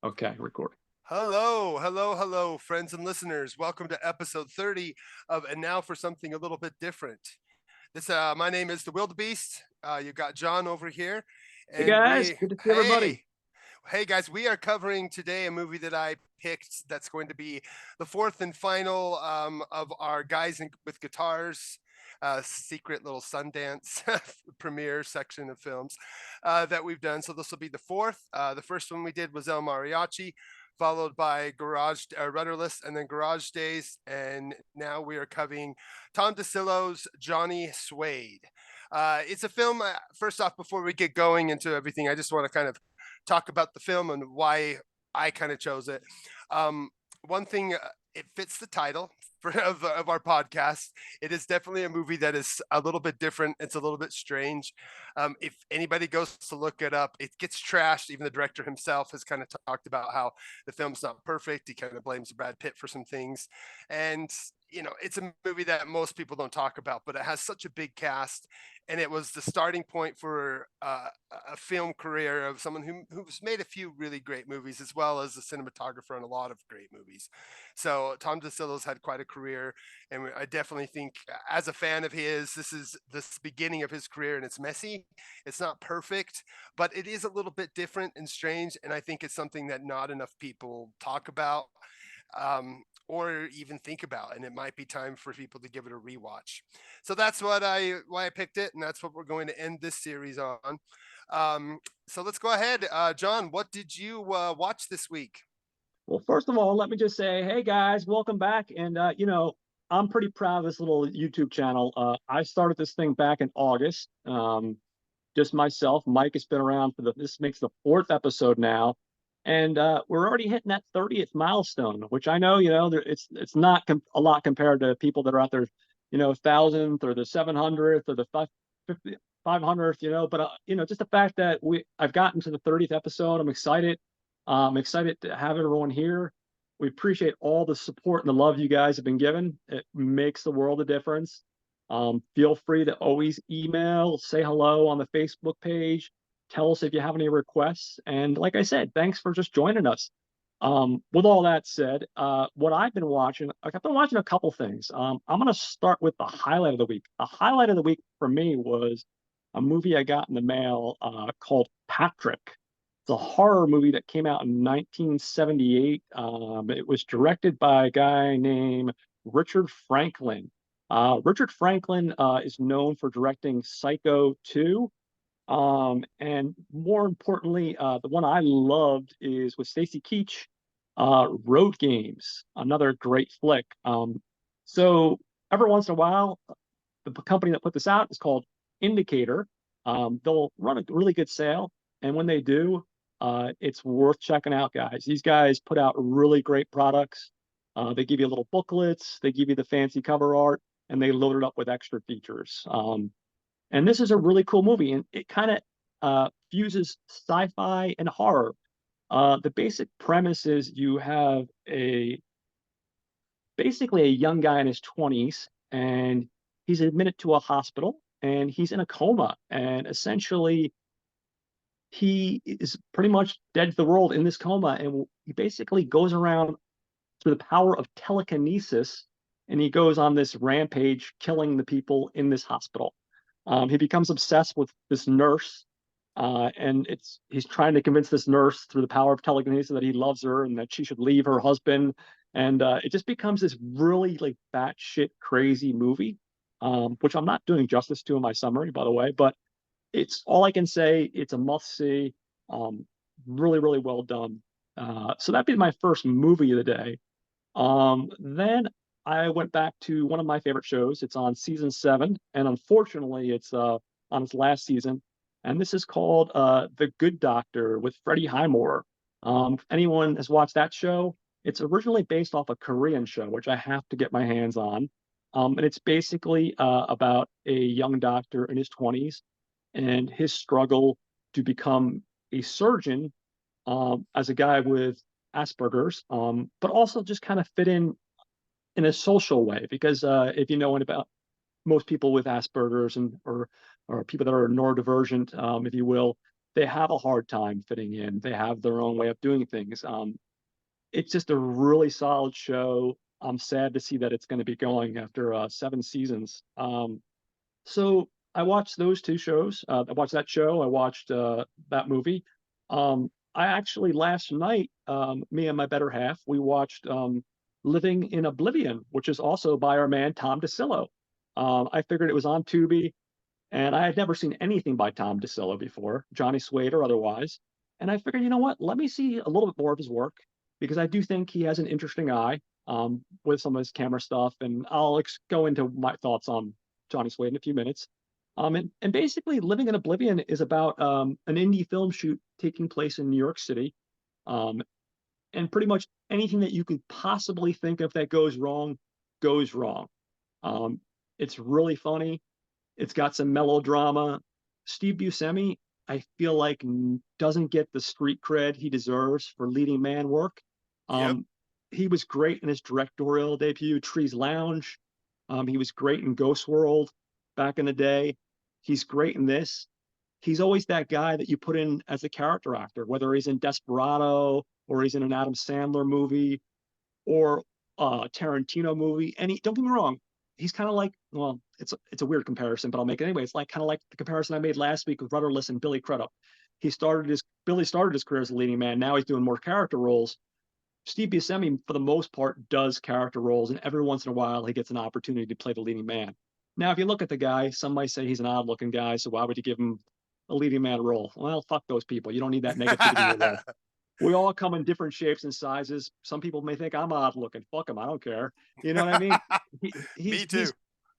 Okay, recording. Hello, hello, hello, friends and listeners. Welcome to episode 30 of And Now for Something a Little Bit Different. My name is the Wildebeest. You got John over here, Hey and guys, good to see everybody. hey guys, we are covering today a movie that I picked that's going to be the fourth and final of our with guitars secret little Sundance premiere section of films that we've done. So this will be the fourth. The first one we did was El Mariachi, followed by Rudderless, and then Garage Days, and now we are covering Tom Dicillo's Johnny Seude. It's a film. First off, before we get going into everything, I just want to kind of talk about the film and why I kind of chose it. One thing, it fits the title of our podcast. It is definitely a movie that is a little bit different. It's a little bit strange. If anybody goes to look it up, it gets trashed. Even the director himself has kind of talked about how the film's not perfect. He kind of blames Brad Pitt for some things. And it's a movie that most people don't talk about, but it has such a big cast, and it was the starting point for a film career of someone who's made a few really great movies, as well as a cinematographer in a lot of great movies. So Tom Dicillo's had quite a career, and I definitely think, as a fan of his, this is the beginning of his career, and it's messy. It's not perfect, but it is a little bit different and strange, and I think it's something that not enough people talk about. Or even think about, and it might be time for people to give it a rewatch. So that's why I picked it, and that's what we're going to end this series on. So let's go ahead, John. What did you watch this week? Well, first of all, let me just say, hey guys, welcome back. And I'm pretty proud of this little YouTube channel. I started this thing back in August. Just myself. Mike has been around for this makes the fourth episode now, and we're already hitting that 30th milestone, which I know, it's not a lot compared to people that are out there, 1,000th or the 700th or the 500th, but just the fact that I've gotten to the 30th episode, I'm excited. I'm excited to have everyone here. We appreciate all the support and the love you guys have been given. It makes the world a difference. Feel free to always email, say hello on the Facebook page, tell us if you have any requests. And like I said, thanks for just joining us. With all that said, what I've been watching, I've been watching a couple things. I'm going to start with the highlight of the week. The highlight of the week for me was a movie I got in the mail called Patrick. It's a horror movie that came out in 1978. It was directed by a guy named Richard Franklin. Richard Franklin is known for directing Psycho 2. And more importantly, the one I loved is with Stacy Keach, Road Games, another great flick. So every once in a while, the company that put this out is called Indicator. They'll run a really good sale, and when they do, it's worth checking out, guys. These guys put out really great products. They give you little booklets, they give you the fancy cover art, and they load it up with extra features. And this is a really cool movie, and it kind of fuses sci-fi and horror. The basic premise is you have basically a young guy in his 20s, and he's admitted to a hospital, and he's in a coma, and essentially he is pretty much dead to the world in this coma, and he basically goes around through the power of telekinesis, and he goes on this rampage, killing the people in this hospital. He becomes obsessed with this nurse, and he's trying to convince this nurse through the power of telekinesis that he loves her and that she should leave her husband. And it just becomes this really like batshit crazy movie, which I'm not doing justice to in my summary, by the way. But it's all I can say. It's a must see. Really, really well done. So that'd be my first movie of the day. Then I went back to one of my favorite shows. It's on season 7, and unfortunately, it's on its last season. And this is called The Good Doctor with Freddie Highmore. If anyone has watched that show, it's originally based off a Korean show, which I have to get my hands on. And it's basically about a young doctor in his 20s and his struggle to become a surgeon as a guy with Asperger's, but also just kind of fit in a social way. Because if you know about most people with Asperger's or people that are neurodivergent, if you will, they have a hard time fitting in. They have their own way of doing things. It's just a really solid show. I'm sad to see that it's going to be going after 7 seasons. So I watched those two shows. I watched that show. I watched that movie. I actually last night, me and my better half, we watched Living in Oblivion, which is also by our man Tom Dicillo. I figured it was on Tubi, and I had never seen anything by Tom Dicillo before, Johnny Seude or otherwise. And I figured, you know what? Let me see a little bit more of his work because I do think he has an interesting eye with some of his camera stuff. And I'll go into my thoughts on Johnny Seude in a few minutes. And basically, Living in Oblivion is about an indie film shoot taking place in New York City. Um, and pretty much anything that you could possibly think of that goes wrong goes wrong. Um, it's really funny. It's got some melodrama. Steve Buscemi, I feel like doesn't get the street cred he deserves for leading man work. Yep. Um, he was great in his directorial debut, Trees Lounge. He was great in Ghost World back in the day. He's great in this. He's always that guy that you put in as a character actor, whether he's in Desperado or he's in an Adam Sandler movie or Tarantino movie. And don't get me wrong, he's kind of like, well, it's a weird comparison, but I'll make it anyway. It's like kind of like the comparison I made last week with Rudderless and Billy Crudup. Billy started his career as a leading man. Now he's doing more character roles. Steve Buscemi, for the most part, does character roles, and every once in a while he gets an opportunity to play the leading man. Now, if you look at the guy, some might say he's an odd-looking guy, so why would you give him a leading man role? Well, fuck those people. You don't need that negativity in your life. We all come in different shapes and sizes. Some people may think I'm odd looking. Fuck him. I don't care. You know what I mean? Me too.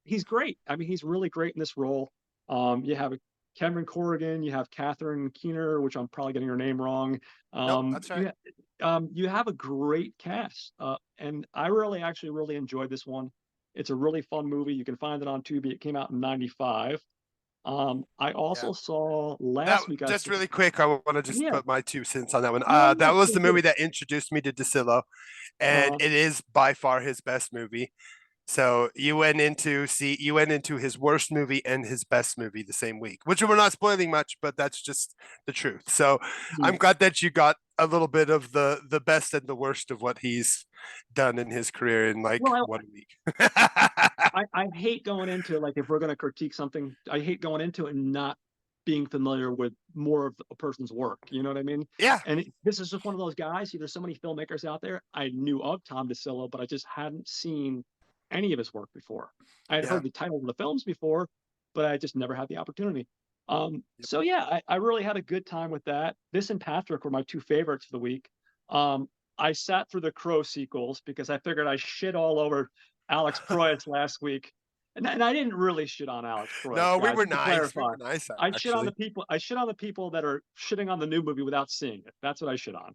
He's great. I mean, he's really great in this role. You have Cameron Corrigan, you have Catherine Keener, which I'm probably getting her name wrong. Nope, that's right. You have a great cast, and I actually really enjoyed this one. It's a really fun movie. You can find it on Tubi. It came out in '95. I Yeah. also saw That last week. just really quick, I want to just Yeah, put my 2 cents on that one. yeah, yeah. That was Go the get movie it. that introduced me to Dicillo, and Uh, it is by far his best movie. So you went into his worst movie and his best movie the same week, which we're not spoiling much, but that's just the truth. So I'm glad that you got a little bit of the best and the worst of what he's done in his career in like well, 1 week. I hate going into like if we're going to critique something, I hate going into it and not being familiar with more of a person's work. You know what I mean? Yeah, And this is just one of those guys. There's so many filmmakers out there. I knew of Tom Dicillo, but I just hadn't seen any of his work before. I had yeah. heard the titles of the films before, but I just never had the opportunity. Yep. So yeah, I really had a good time with that. This and Patrick were my two favorites of the week. I sat through the Crow sequels because I figured I shit all over Alex Proyas last week. And I didn't really shit on Alex Proyas, No, we guys. were Just to nice. We clarify, were nice I shit on the actually. people. I shit on the people that are shitting on the new movie without seeing it. That's what I shit on.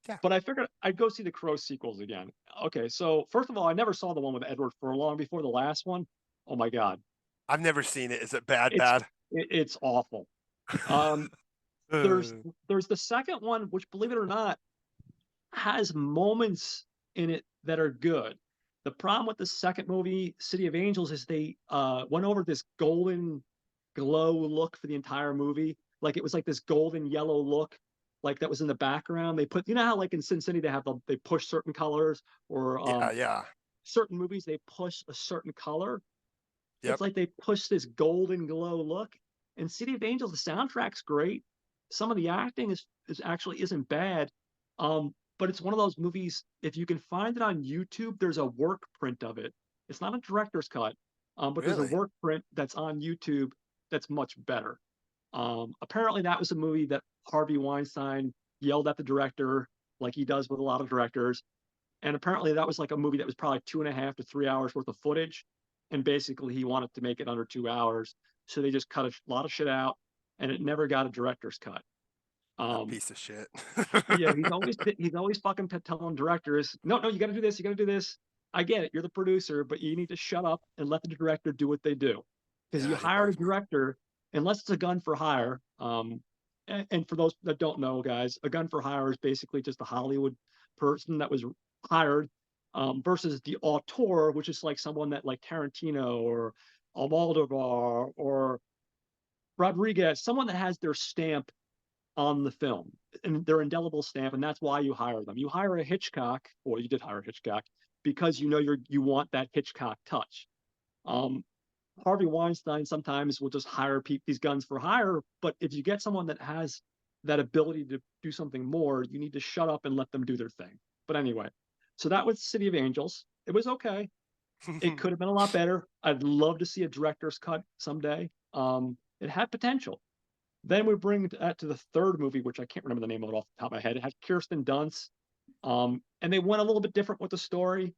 Yeah. But I figured I'd go see the Crow sequels again. Okay, so first of all, I never saw the one with Edward Furlong before the last one. Oh my god, I've never seen it. Is it bad? it's Bad? it's awful. Um, there's Uh, there's the second one, which believe it or not has moments in it that are good. The problem with the second movie, City of Angels, is they went over this golden glow look for the entire movie. Like it was like this golden yellow look, like that was in the background. They put, you know how like in Sin City they push certain colors, or yeah, yeah. certain movies they push a certain color. It's Yep. like they push this golden glow look. And City of Angels, the soundtrack's great. Some of the acting is actually isn't bad. But it's one of those movies, if you can find it on YouTube, there's a work print of it. It's not a director's cut, but there's a Really? work print that's on YouTube that's much better. Apparently that was a movie that Harvey Weinstein yelled at the director like he does with a lot of directors. And apparently that was like a movie that was probably 2.5 to 3 hours worth of footage. And basically he wanted to make it under 2 hours. So they just cut a lot of shit out and it never got a director's cut. That Um, piece of shit. yeah, he's always fucking telling directors, no, no, you got to do this, you got to do this. I get it, you're the producer, but you need to shut up and let the director do what they do, because you Yeah, he hired a bugs me. director unless it's a gun for hire. And for those that don't know, guys, a gun for hire is basically just a Hollywood person that was hired, versus the auteur, which is like someone that like Tarantino or Almodovar or Rodriguez, someone that has their stamp on the film, and their indelible stamp, and that's why you hire them. You hire a Hitchcock, or you did hire Hitchcock, because you know you want that Hitchcock touch. Um, Harvey Weinstein sometimes will just hire these guns for hire, but if you get someone that has that ability to do something more, you need to shut up and let them do their thing. But anyway, so that was City of Angels. It was okay. It could have been a lot better. I'd love to see a director's cut someday. It had potential. Then we bring that to the third movie, which I can't remember the name of it off the top of my head. It had Kirsten Dunst, and they went a little bit different with the story.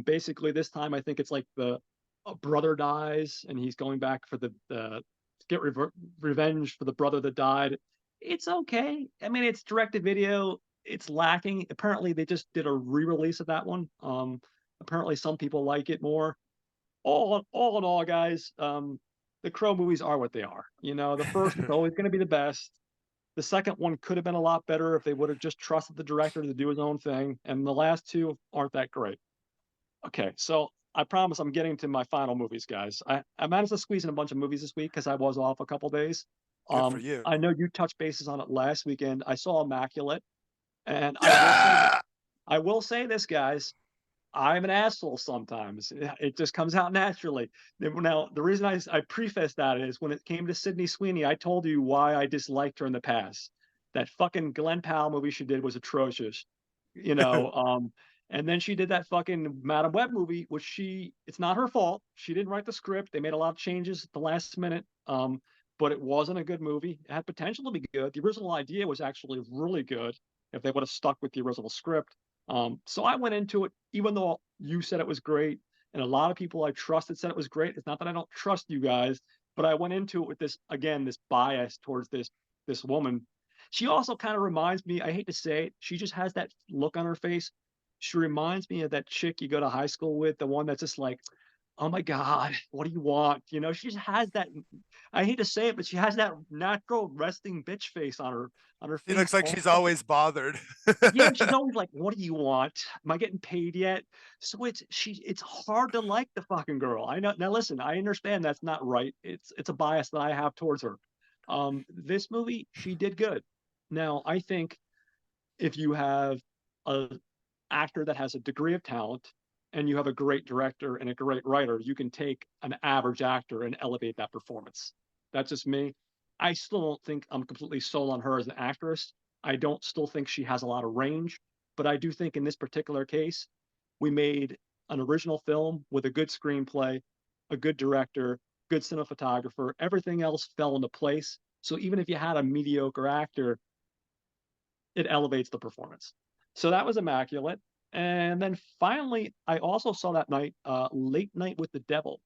Basically, this time I think it's like the a brother dies, and he's going back for the get revenge for the brother that died. It's okay. I mean, it's directed video. It's lacking. Apparently, they just did a re-release of that one. Apparently, some people like it more. All in all, guys, the Crow movies are what they are. You know, the first is always going to be the best. The second one could have been a lot better if they would have just trusted the director to do his own thing. And the last two aren't that great. Okay, so I promise I'm getting to my final movies, guys. I managed to squeeze in a bunch of movies this week because I was off a couple days. Good for you. I know you touched bases on it last weekend. I saw Immaculate, and Yeah. I will say this, guys. I'm an asshole sometimes. It just comes out naturally. Now, the reason I preface that is when it came to Sydney Sweeney, I told you why I disliked her in the past. That fucking Glenn Powell movie she did was atrocious, you know. And then she did that fucking Madam Web movie, which it's not her fault. She didn't write the script. They made a lot of changes at the last minute. But it wasn't a good movie. It had potential to be good. The original idea was actually really good if they would have stuck with the original script. So I went into it, even though you said it was great, and a lot of people I trusted said it was great. It's not that I don't trust you guys, but I went into it with this bias towards this woman. She also kind of reminds me, I hate to say it, she just has that look on her face. She reminds me of that chick you go to high school with, the one that's just like, oh my God, what do you want? You know, she just has that, I hate to say it, but she has that natural resting bitch face on her It face looks like all she's the time. always bothered. Yeah, she's always like, "What do you want? Am I getting paid yet?" So it's hard to like the fucking girl. I know. Now listen, I understand that's not right. It's a bias that I have towards her. This movie, she did good. Now I think if you have a actor that has a degree of talent and you have a great director and a great writer, you can take an average actor and elevate that performance. That's just me. I still don't think I'm completely sold on her as an actress. I don't still think she has a lot of range, but I do think in this particular case, we made an original film with a good screenplay, a good director, good cinematographer. Everything else fell into place. So even if you had a mediocre actor, it elevates the performance. So that was immaculate. And then finally, I also saw that night Late Night with the Devil.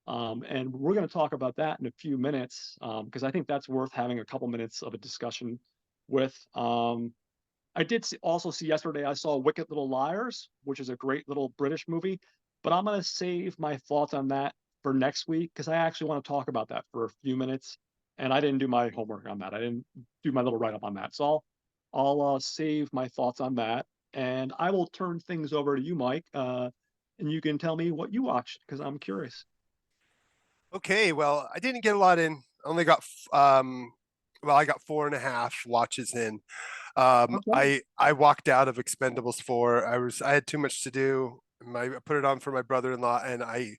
And we're going to talk about that in a few minutes because I think that's worth having a couple minutes of a discussion with. I did also see yesterday, I saw Wicked Little Liars, which is a great little British movie, but I'm going to save my thoughts on that for next week because I actually want to talk about that for a few minutes. And I didn't do my homework on that. I didn't do my little write up on that. So I'll save my thoughts on that. And I will turn things over to you, Mike, and you can tell me what you watched because I'm curious. Okay, well, I didn't get a lot in. I only got well, I got 4.5 watches in. Okay. I walked out of Expendables 4. I had too much to do. I put it on for my brother-in-law, and I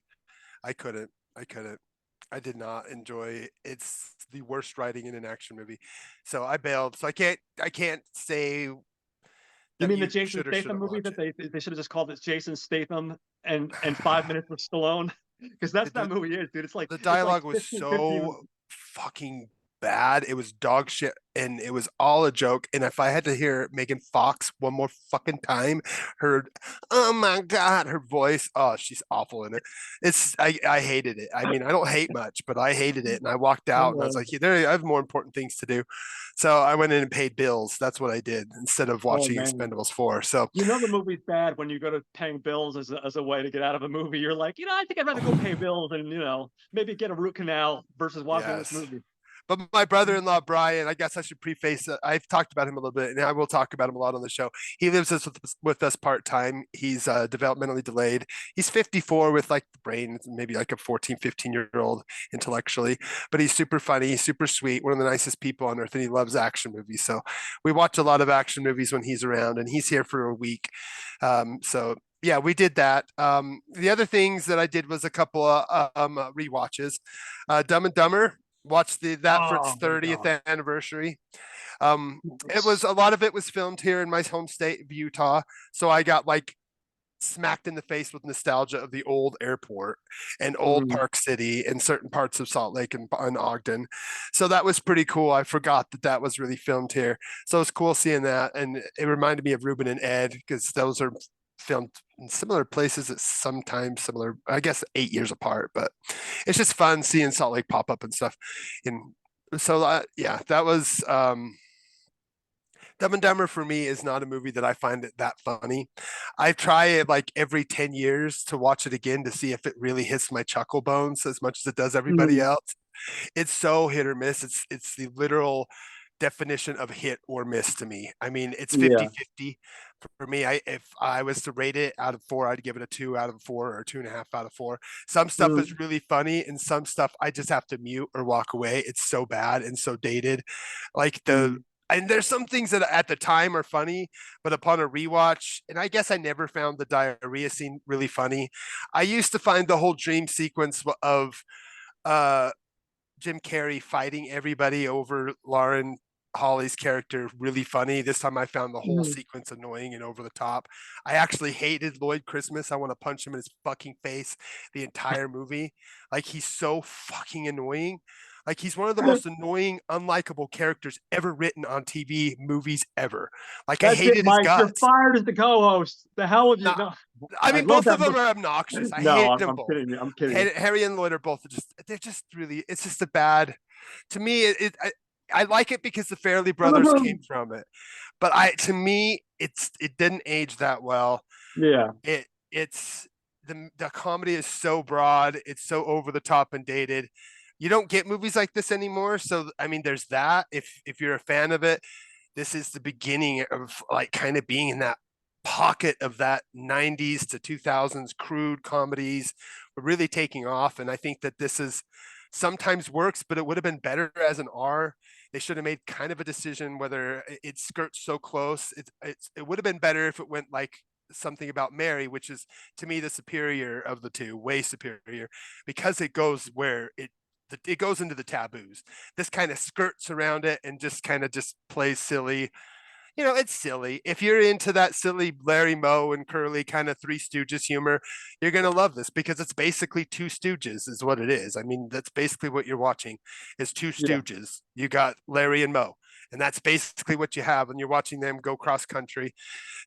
couldn't. I couldn't. I did not enjoy. It's the worst writing in an action movie, so I bailed. So I can't say You that mean the you Jason should or Statham shouldn't movie watch that it. they should have just called it Jason Statham and 5 minutes with Stallone? Because that's that The movie is, dude. the It's like dialogue was 15, 50. so fucking bad. It was dog shit and it was all a joke. And if I had to hear Megan Fox one more fucking time, her oh my god, her voice, oh, she's awful in it. I hated it. I mean, I don't hate much, but I hated it. And I walked out and I was Oh, like, yeah, there I have more important things to do. So I went in and paid bills. That's what I did instead of oh watching man. Expendables 4. So You know the movie's bad when you go to paying bills as a way to get out of a movie. You're like, I think I'd rather go pay bills and, maybe get a root canal versus watching this yes. movie. But my brother-in-law Brian, I guess I should preface it. I've talked about him a little bit, and I will talk about him a lot on the show. He lives with us part time. He's developmentally delayed. He's 54 with like the brain, maybe like a 14, 15-year-old intellectually, but he's super funny. He's super sweet, one of the nicest people on earth, and he loves action movies. So we watch a lot of action movies when he's around, and he's here for a week. So yeah, we did that. The other things that I did was a couple of rewatches. Dumb and Dumber, watched that for its Oh my 30th God. anniversary. It was Yes. a lot of it was filmed here in my home state of Utah, so I got like smacked in the face with nostalgia of the old airport and old Mm, Park City and certain parts of Salt Lake and Ogden. So that was pretty cool. I forgot that that was really filmed here. So it was cool seeing that. And it reminded me of Ruben and Ed because those are filmed in similar places at sometimes similar, I guess 8 years apart, but it's just fun seeing Salt Lake pop up and stuff. And so, yeah, that was, Dumb and Dumber for me is not a movie that I find it that funny. I try it like every 10 years to watch it again to see if it really hits my chuckle bones as much as it does everybody mm, else. It's so hit or miss. It's the literal definition of hit or miss to me. I mean, it's yeah. 50-50 for me. If I was to rate it out of four, I'd give it a 2 out of 4 or 2.5 out of 4. Some stuff Mm, is really funny, and some stuff I just have to mute or walk away. It's so bad and so dated. Like the mm, and there's some things that at the time are funny, but upon a rewatch, and I guess I never found the diarrhea scene really funny. I used to find the whole dream sequence of uh Jim Carrey fighting everybody over Lauren Holly's character really funny. This time I found the whole mm. sequence annoying and over the top. I actually hated Lloyd Christmas. I want to punch him in his fucking face the entire movie. Like he's so fucking annoying. Like he's one of the most annoying, unlikable characters ever written on TV movies ever. Like I That's it, hated his Mike. You're guts. fired as the co-host. The hell with you? Not, No, I I mean, love both that of them movie. are obnoxious. I No, hate them I'm both. kidding you. I'm kidding you. Harry and Lloyd are both just, they're just really, it's just a bad, to me, I like it because the Fairley brothers came from it. But to me, it didn't age that well. Yeah. It's the comedy is so broad, it's so over the top and dated. You don't get movies like this anymore. So I mean, there's that. If you're a fan of it, this is the beginning of like kind of being in that pocket of that 90s to 2000s crude comedies were really taking off. And I think that this is sometimes works, but it would have been better as an R. They should have made kind of a decision whether it skirts so close. It would have been better if it went like something about Mary, which is to me the superior of the two, way superior, because it goes where it goes into the taboos. This kind of skirts around it and just kind of just plays silly. You know, it's silly. If you're into that silly Larry Moe and Curly kind of Three Stooges humor, you're gonna love this because it's basically Two Stooges, is what it is. I mean, that's basically what you're watching is Two Yeah. Stooges. You got Larry and Moe, and that's basically what you have, and you're watching them go cross country.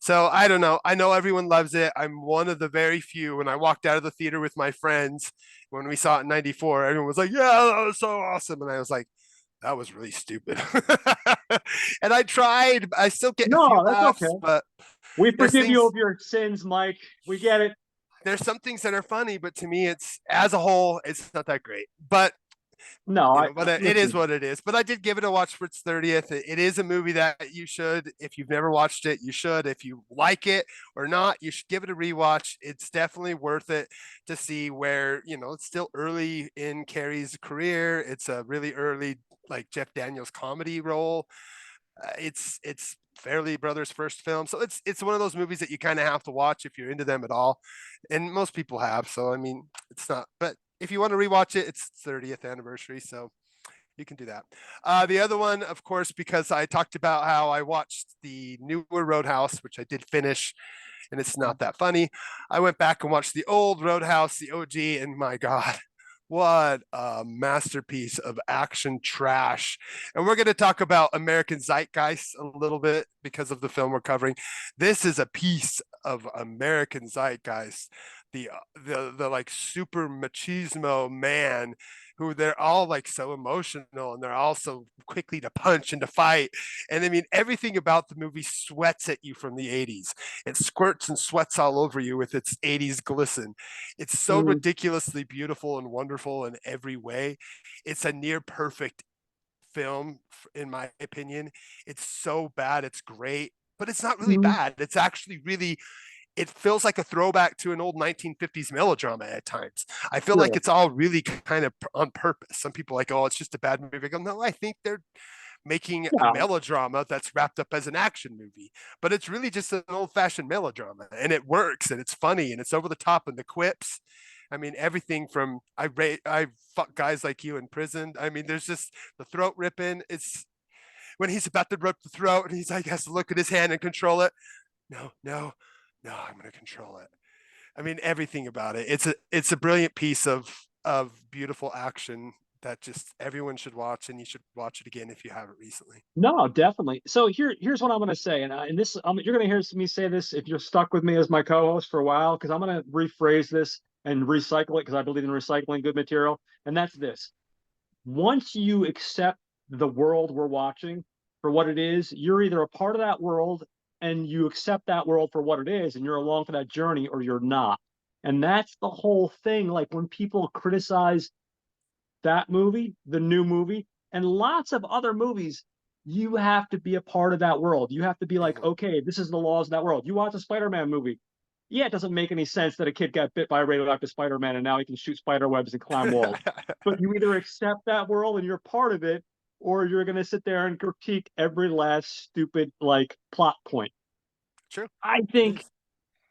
So I don't know. I know everyone loves it. I'm one of the very few. When I walked out of the theater with my friends when we saw it in '94, everyone was like, "Yeah, that was so awesome," and I was like, that was really stupid. And I tried. I still get a few No, that's laughs, okay. but We there's forgive you things of your sins, Mike. We get it. there's some things that are funny, but to me, it's as a whole, it's not that great. But No, but it is listen. what it is. But I did give it a watch for its 30th. It is a movie that you should, if you've never watched it, you should. If you like it or not, you should give it a rewatch. It's definitely worth it to see where, it's still early in Carrie's career. It's a really early, like Jeff Daniels comedy role. It's Fairley Brothers' first film, so it's one of those movies that you kind of have to watch if you're into them at all, and most people have. So I mean, it's not. But if you want to rewatch it, it's 30th anniversary, so you can do that. The other one, of course, because I talked about how I watched the newer Roadhouse, which I did finish, and it's not that funny. I went back and watched the old Roadhouse, the OG, and my God, what a masterpiece of action trash. And we're going to talk about American Zeitgeist a little bit because of the film we're covering. This is a piece of American Zeitgeist. The like super machismo man who they're all like so emotional and they're all so quickly to punch and to fight. And I mean, everything about the movie sweats at you from the 80s. It squirts and sweats all over you with its 80s glisten. It's so Mm, ridiculously beautiful and wonderful in every way. It's a near perfect film, in my opinion. It's so bad, it's great, but it's not really Mhm. bad. It's actually really, it feels like a throwback to an old 1950s melodrama at times. I feel like Sure. it's all really kind of on purpose. Some people are like, oh, it's just a bad movie. I go, no, I think they're making a Yeah. melodrama that's wrapped up as an action movie, but it's really just an old-fashioned melodrama, and it works, and it's funny, and it's over the top, and the quips. I mean, everything from I fuck guys like you in prison. I mean, there's just the throat ripping. It's when he's about to rip the throat, and he's like has to look at his hand and control it. No, no, no, I'm gonna control it. I mean, everything about it. It's a brilliant piece of beautiful action that just everyone should watch, and you should watch it again if you haven't recently. No, definitely. So here's what I'm going to say, and this you're going to hear me say this if you're stuck with me as my co-host for a while, because I'm going to rephrase this and recycle it because I believe in recycling good material, and that's this: once you accept the world we're watching for what it is, you're either a part of that world and you accept that world for what it is, and you're along for that journey, or you're not. And that's the whole thing. Like when people criticize that movie, the new movie, and lots of other movies, you have to be a part of that world. You have to be like, Mhm. okay, this is the laws of that world. You watch a Spider-Man movie. Yeah, it doesn't make any sense that a kid got bit by a radioactive Spider-Man and now he can shoot spider webs and climb walls. But you either accept that world and you're part of it, or you're going to sit there and critique every last stupid like plot point. True. I It think, is.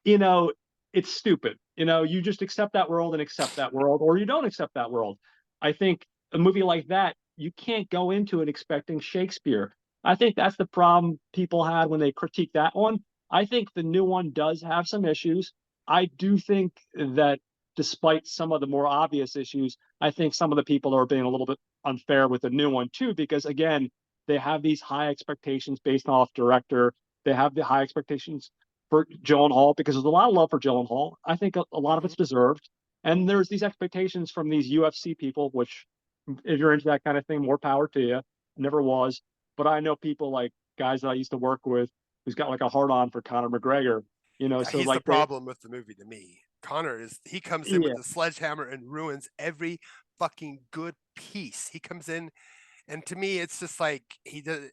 you know, it's stupid. You just accept that world and accept that world, or you don't accept that world. I think a movie like that, you can't go into it expecting Shakespeare. I think that's the problem people had when they critique that one. I think the new one does have some issues. I do think that despite some of the more obvious issues, I think some of the people are being a little bit unfair with the new one too, because again, they have these high expectations based off director. They have the high expectations for Gyllenhaal because there's a lot of love for Gyllenhaal. I think a lot of Mhm. it's deserved. And there's these expectations from these UFC people, which, if you're into that kind of thing, more power to you. Never was. But I know people like guys that I used to work with who's got like a hard on for Conor McGregor, Yeah, so he's the like they, problem with the movie to me. Connor is he comes in with yeah. the sledgehammer and ruins every fucking good piece. He comes in, and to me, it's just like he does.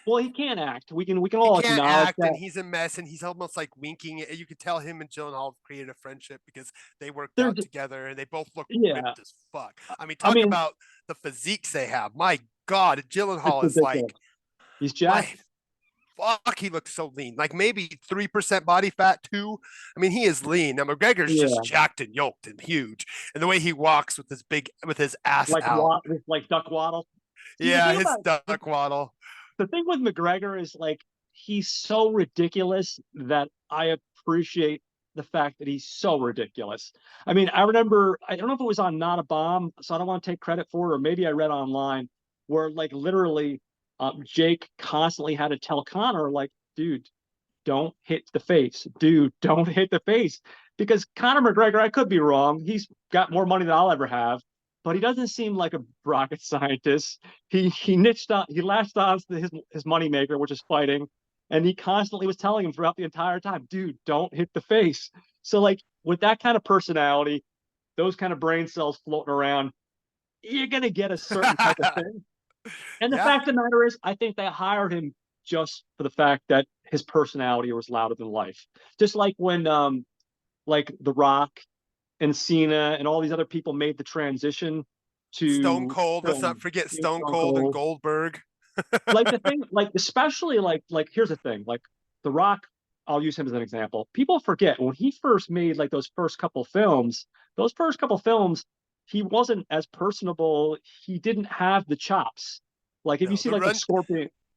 Well, he can't act. We can He all can't acknowledge act, and that. he's a mess, and he's almost like winking. You could tell him and Gyllenhaal created a friendship because they worked There's, out together, and they both look yeah. ripped as fuck. I mean, I talk mean, about the physiques they have. My God, it's Gyllenhaal is ridiculous. like He's my jacked. fuck. He looks so lean, like maybe 3% body fat too. I mean, he is lean. Now McGregor's just Yeah, jacked and yoked and huge, and the way he walks with his ass out. like duck waddle. See, the Yeah, thing his about duck waddle. the thing with McGregor is like he's so ridiculous that I appreciate the fact that he's so ridiculous. I mean, I remember, I don't know if it was on Not a Bomb, so I don't want to take credit for it, or maybe I read online where like literally Jake constantly had to tell Connor like, dude, don't hit the face. Dude, don't hit the face. Because Conor McGregor, I could be wrong. He's got more money than I'll ever have, but he doesn't seem like a rocket scientist. He latched on to his moneymaker, which is fighting, and he constantly was telling him throughout the entire time, dude, don't hit the face. So like with that kind of personality, those kind of brain cells floating around, you're gonna get a certain type of thing. And the Yeah, fact of the matter is, I think they hired him just for the fact that his personality was louder than life. Just like when like The Rock and Cena and all these other people made the transition Stone to Cold. Let's not film, forget you know, Stone Stone Cold and Cold. Goldberg. Like the thing, like especially like here's the thing, like The Rock, I'll use him as an example. People forget when he first made like those first couple films, he wasn't as personable. He didn't have the chops. Like if you No, see like the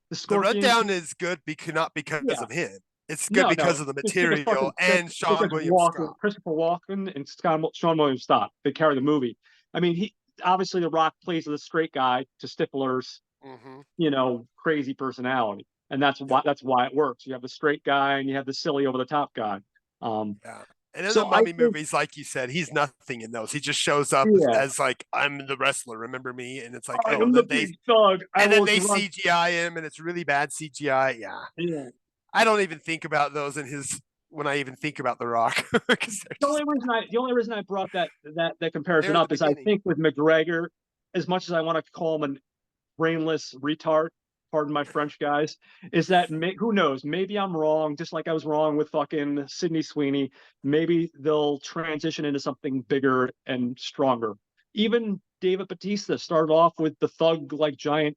the Scorpion, rundown is good because not because yeah, of him. It's good no, because of the just because material and Sean William Scott. Christopher Walken and Sean William Scott, they carry the movie. I mean, he obviously The Rock plays the straight guy to Stifler's, Mm-hmm. crazy personality, and Yep. that's why it works. You have the straight guy and you have the silly over the top guy. Um, Yeah. And in the so I Mummy think, movies, like you said, he's nothing in those. He just shows up yeah, as like, I'm the wrestler, remember me? And it's like, I oh, am the big dog. I and then will they run. CGI him, and it's really bad CGI. Yeah, Yeah. I don't even think about those in his when I even think about The Rock because The only reason I brought that they're comparison at the up is I beginning. think with McGregor, as much as I want to call him brainless retard, pardon my French, guys, is that who knows? Maybe I'm wrong, just like I was wrong with fucking Sydney Sweeney. Maybe they'll transition into something bigger and stronger. Even David Bautista started off with the thug, like giant,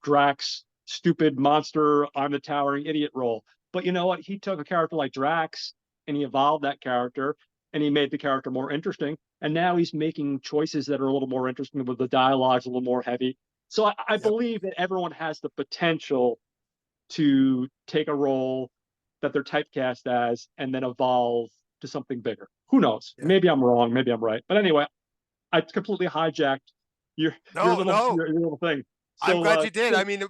Drax, stupid monster, I'm the towering idiot role. But you know what? He took a character like Drax and he evolved that character and he made the character more interesting. And now he's making choices that are a little more interesting with the dialogues a little more heavy. So I Yep. believe that everyone has the potential to take a role that they're typecast as and then evolve to something bigger. Who knows? Yeah. Maybe I'm wrong. Maybe I'm right. But anyway, I completely hijacked your your No, little no. your little thing. I'm So glad you did. I mean,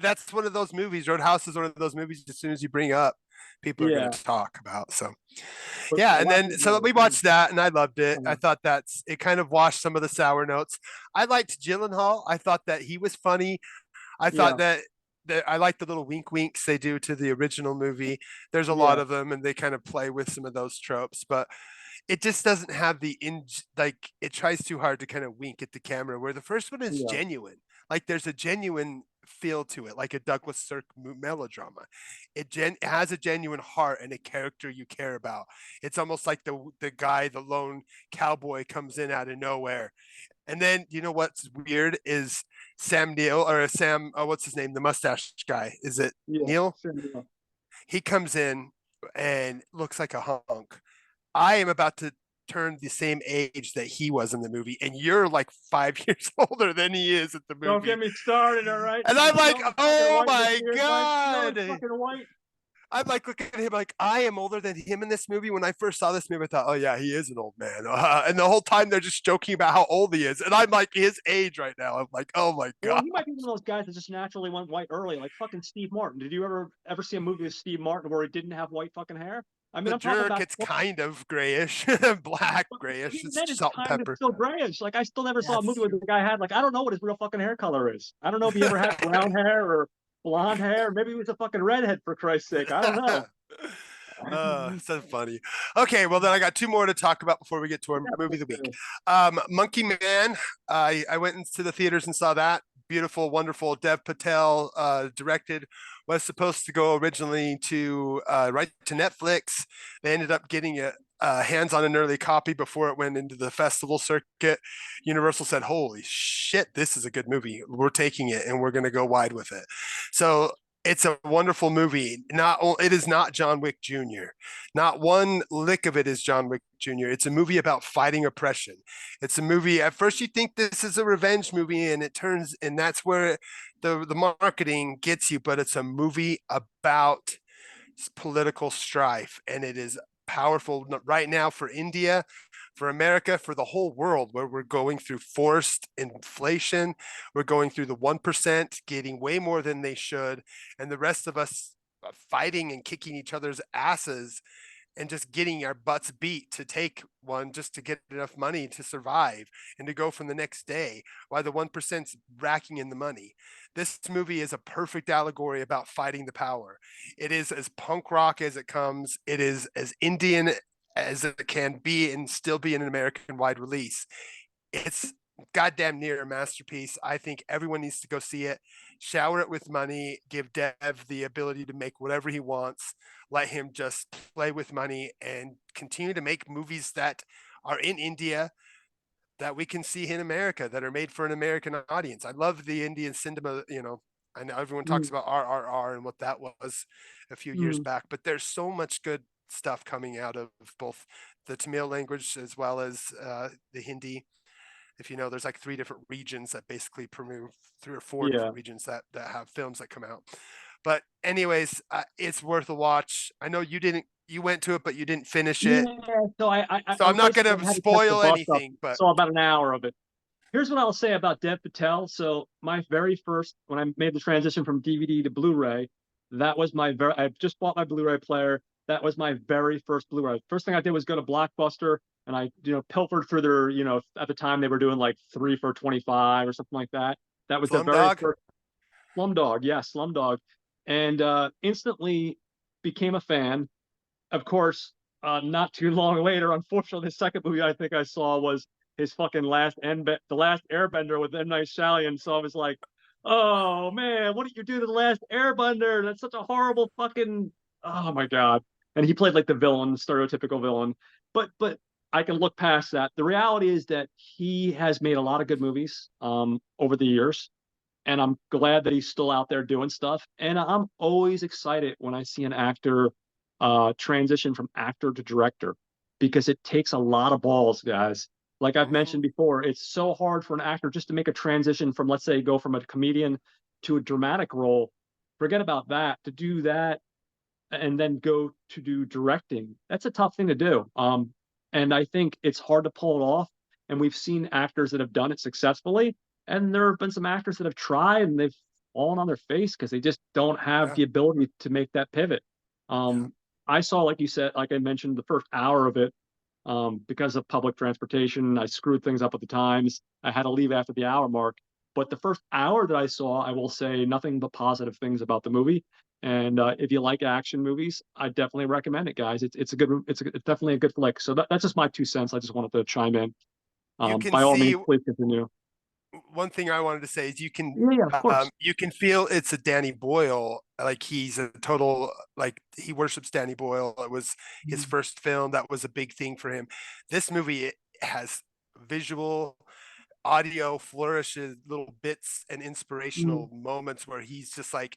that's one of those movies. Roadhouse is one of those movies. As soon as you bring up, people are going yeah, to talk about. So but yeah, a and lot of then so people we watched that, and I loved it. I know. thought that's it. Kind of washed some of the sour notes. I liked Gyllenhaal. I thought that he was funny. I thought Yeah, that I like the little wink winks they do to the original movie. There's a lot yeah, of them, and they kind of play with some of those tropes, but it just doesn't have the in like it tries too hard to kind of wink at the camera. Where the first one is yeah, genuine, like there's a genuine feel to it, like a Douglas Sirk melodrama. It has a genuine heart and a character you care about. It's almost like the guy, the lone cowboy, comes in out of nowhere. And then you know what's weird is Sam Neill or Sam, oh, what's his name? The mustache guy. Is it yeah. Neil? Sure, yeah. He comes in and looks like a hunk. I am about to turn the same age that he was in the movie, and you're like 5 years older than he is at the Don't movie. get me started, all right? And You I'm like, know I'm fucking oh white in the my beard, Mike. You know I'm God. fucking white. I'm like looking at him like I am older than him in this movie. When I first saw this movie, I thought, oh yeah, he is an old man. And the whole time they're just joking about how old he is, and I'm like his age right now. I'm like, oh my Well, God. he might be one of those guys that just naturally went white early, like fucking Steve Martin. Did you ever see a movie with Steve Martin where he didn't have white fucking hair? I mean, The I'm talking jerk, about, it's kind of grayish, black but grayish. even It's then, it's salt and kind of pepper. still grayish. Like I still never Yeah, saw a it's movie where true. the guy had like I don't know what his real fucking hair color is. I don't know if he ever had brown hair or blonde hair. Maybe he was a fucking redhead for Christ's sake. I don't know. So funny. Okay, well then I got two more to talk about before we get to our movie of the week. Monkey Man. I went into the theaters and saw that. Beautiful, wonderful. Dev Patel directed. Was supposed to go originally to right to Netflix. They ended up getting it hands on an early copy before it went into the festival circuit. Universal said, "Holy shit, this is a good movie. We're taking it and we're going to go wide with it." So it's a wonderful movie. It is not John Wick Jr. Not one lick of it is John Wick Jr. It's a movie about fighting oppression. It's a movie. At first, you think this is a revenge movie, and that's where the marketing gets you. But it's a movie about political strife, and it is powerful right now for India, for America, for the whole world, where we're going through forced inflation. We're going through the 1% getting way more than they should, and the rest of us fighting and kicking each other's asses and just getting our butts beat to take one just to get enough money to survive and to go from the next day while the 1%'s racking in the money. This movie is a perfect allegory about fighting the power. It is as punk rock as it comes. It is as Indian as it can be and still be an American wide release. It's goddamn near a masterpiece. I think everyone needs to go see it, shower it with money, give Dev the ability to make whatever he wants, let him just play with money and continue to make movies that are in India that we can see in America that are made for an American audience. I love the Indian cinema, I know everyone talks Mm, about RRR and what that was a few years mm, back, but there's so much good stuff coming out of both the Tamil language as well as the Hindi. If you know, there's like three different regions that basically promote, three or four yeah. different regions that have films that come out. But anyways, it's worth a watch. I know you went to it, but you didn't finish it. Yeah, so So I I'm not going basically to had to catch the spoil bus up, anything, but saw about an hour of it. Here's what I'll say about Dev Patel. So my very first, when I made the transition from DVD to Blu-ray, I just bought my Blu-ray player. That was my very first Blu-ray. First thing I did was go to Blockbuster and I, pilfered through their, at the time they were doing like 3 for $25 or something like that. That was the very Slumdog. first Slumdog. Yeah, Slumdog. And instantly became a fan. Of course, not too long later, unfortunately, the second movie I think I saw was his fucking the last Airbender with M Night Shyamalan. So I was like, Oh man, what did you do to the last Airbender? That's such a horrible fucking. Oh my god. And he played like the villain, stereotypical villain. But I can look past that. The reality is that he has made a lot of good movies over the years, and I'm glad that he's still out there doing stuff. And I'm always excited when I see an actor transition from actor to director because it takes a lot of balls, guys. Like I've Mhm. mentioned before, it's so hard for an actor just to make a transition from, let's say, go from a comedian to a dramatic role. Forget about that. To do that and then go to do directing, that's a tough thing to do. And I think it's hard to pull it off. And we've seen actors that have done it successfully, and there have been some actors that have tried and they've fallen on their face because they just don't have Yeah, the ability to make that pivot. yeah. I saw, like you said, like I mentioned, the first hour of it because of public transportation. I screwed things up at the times. I had to leave after the hour mark. But the first hour that I saw, I will say nothing but positive things about the movie. And if you like action movies, I definitely recommend it, guys. It's definitely a good flick. So that's just my 2 cents. I just wanted to chime in. You can By all see means, please continue. one thing I wanted to say is Yeah, yeah, of course. you can feel it's a Danny Boyle, like he's a total, like he worships Danny Boyle. It was his Mhm. first film. That was a big thing for him. This movie has visual, audio flourishes, little bits and inspirational Mhm. moments where he's just like,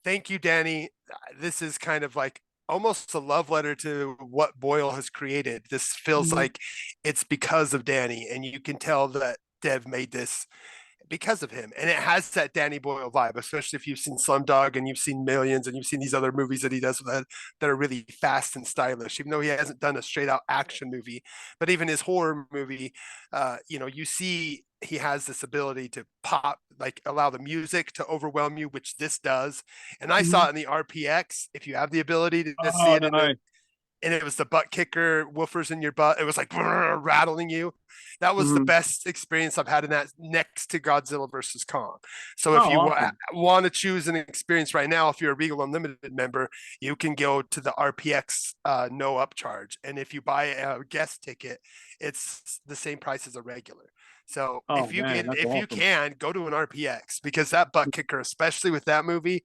thank you, Danny. This is kind of like almost a love letter to what Boyle has created. This feels Mhm. like it's because of Danny, and you can tell that Dev made this because of him. And it has that Danny Boyle vibe, especially if you've seen Slumdog and you've seen Millions and you've seen these other movies that he does that are really fast and stylish, even though he hasn't done a straight out action movie. But even his horror movie, you see he has this ability to pop, like allow the music to overwhelm you, which this does. And I saw Mhm. it in the RPX. If you have the ability to see Oh, it in the nice. and it was the butt kicker woofers in your butt. It was like rattling you. That was the Mhm. best experience I've had in that next to Godzilla versus Kong. So if Oh, you awesome. want to choose an experience right now, if you're a Regal Unlimited member, you can go to the RPX no upcharge. And if you buy a guest ticket, it's the same price as a regular. So Oh man, that's if you awesome. can go to an RPX because that butt kicker, especially with that movie,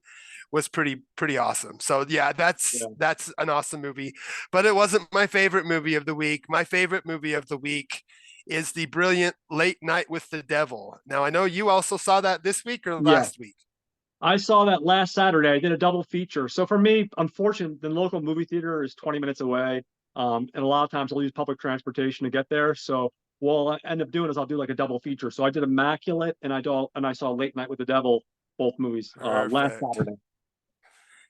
was pretty awesome. So yeah, Yeah. that's an awesome movie, but it wasn't my favorite movie of the week. My favorite movie of the week is the brilliant Late Night with the Devil. Now I know you also saw that this week or Yeah. last week. I saw that last Saturday. I did a double feature. So for me, unfortunately, the local movie theater is 20 minutes away. And a lot of times I'll use public transportation to get there. So what I'll end up doing is I'll do like a double feature. So I did Immaculate and I saw Late Night with the Devil, both movies, last Perfect. Saturday.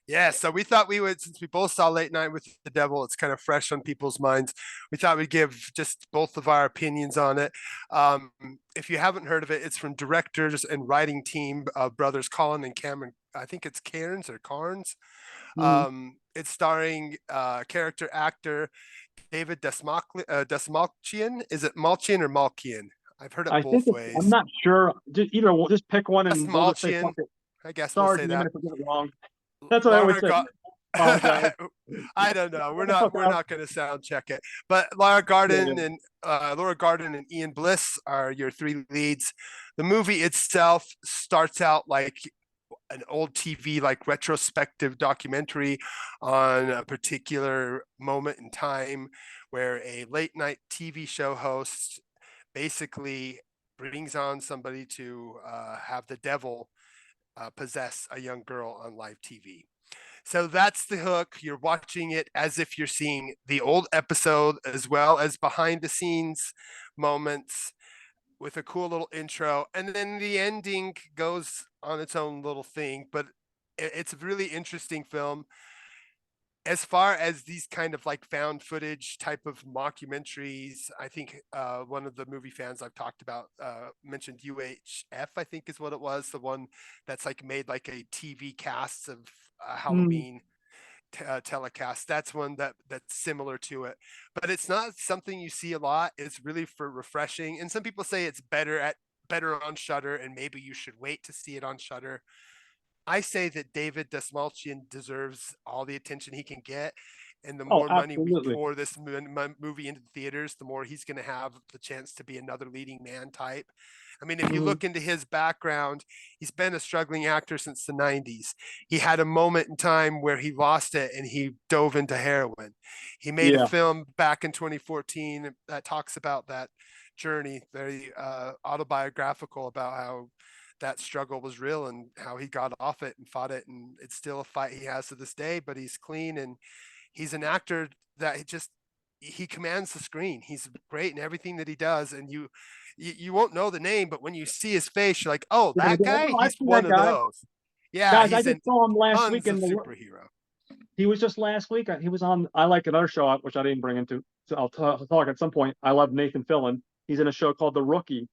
Yeah, so we thought we would, since we both saw Late Night with the Devil, it's kind of fresh on people's minds. We thought we'd give just both of our opinions on it. Um, if you haven't heard of it, it's from directors and writing team of brothers Colin and Cameron. I think it's Cairns or Carnes. Mhm. It's starring character actor David Desmalchian. Is it Malchian or Malkian? I've heard it I think both I'm ways. not sure. Just pick one and we'll just say fuck Desmalchian. it. I guess we'll Sorry, say Damon, that. if we get it wrong. That's what I always Laura say. got. Apologize. I don't know. Get the fuck We're out. not going to sound check it. But Yeah, yeah. Laura Garden and Ian Bliss are your three leads. The movie itself starts out like an old TV like retrospective documentary on a particular moment in time where a late night TV show host basically brings on somebody to have the devil possess a young girl on live TV. So that's the hook. You're watching it as if you're seeing the old episode as well as behind the scenes moments with a cool little intro. And then the ending goes on its own little thing, but it's a really interesting film. As far as these kind of like found footage type of mockumentaries, I think one of the movie fans I've talked about mentioned UHF, I think is what it was, the one that's like made like a TV cast of Mm, Halloween telecast. That's one that's similar to it, but it's not something you see a lot. It's really for refreshing, and some people say it's better on Shutter, and maybe you should wait to see it on Shutter. I say that David Desmalchian deserves all the attention he can get. And the Oh, more money we absolutely. pour this movie into the theaters, the more he's going to have the chance to be another leading man type. I mean, if you Mhm. look into his background, he's been a struggling actor since the 90s. He had a moment in time where he lost it and he dove into heroin. He made a Yeah. film back in 2014 that talks about that journey, very autobiographical, about how that struggle was real and how he got off it and fought it. And it's still a fight he has to this day, but he's clean and he's an actor that he commands the screen. He's great in everything that he does, and you won't know the name, but when you see his face, you're like, oh, You're gonna that be like, guy. oh, I've He's seen one that of guy. those. Yeah, Guys, I he's just in saw him last week tons in of the. superhero. He was just last week. He was on. I like another show which I didn't bring into. So talk at some point. I love Nathan Fillion. He's in a show called The Rookie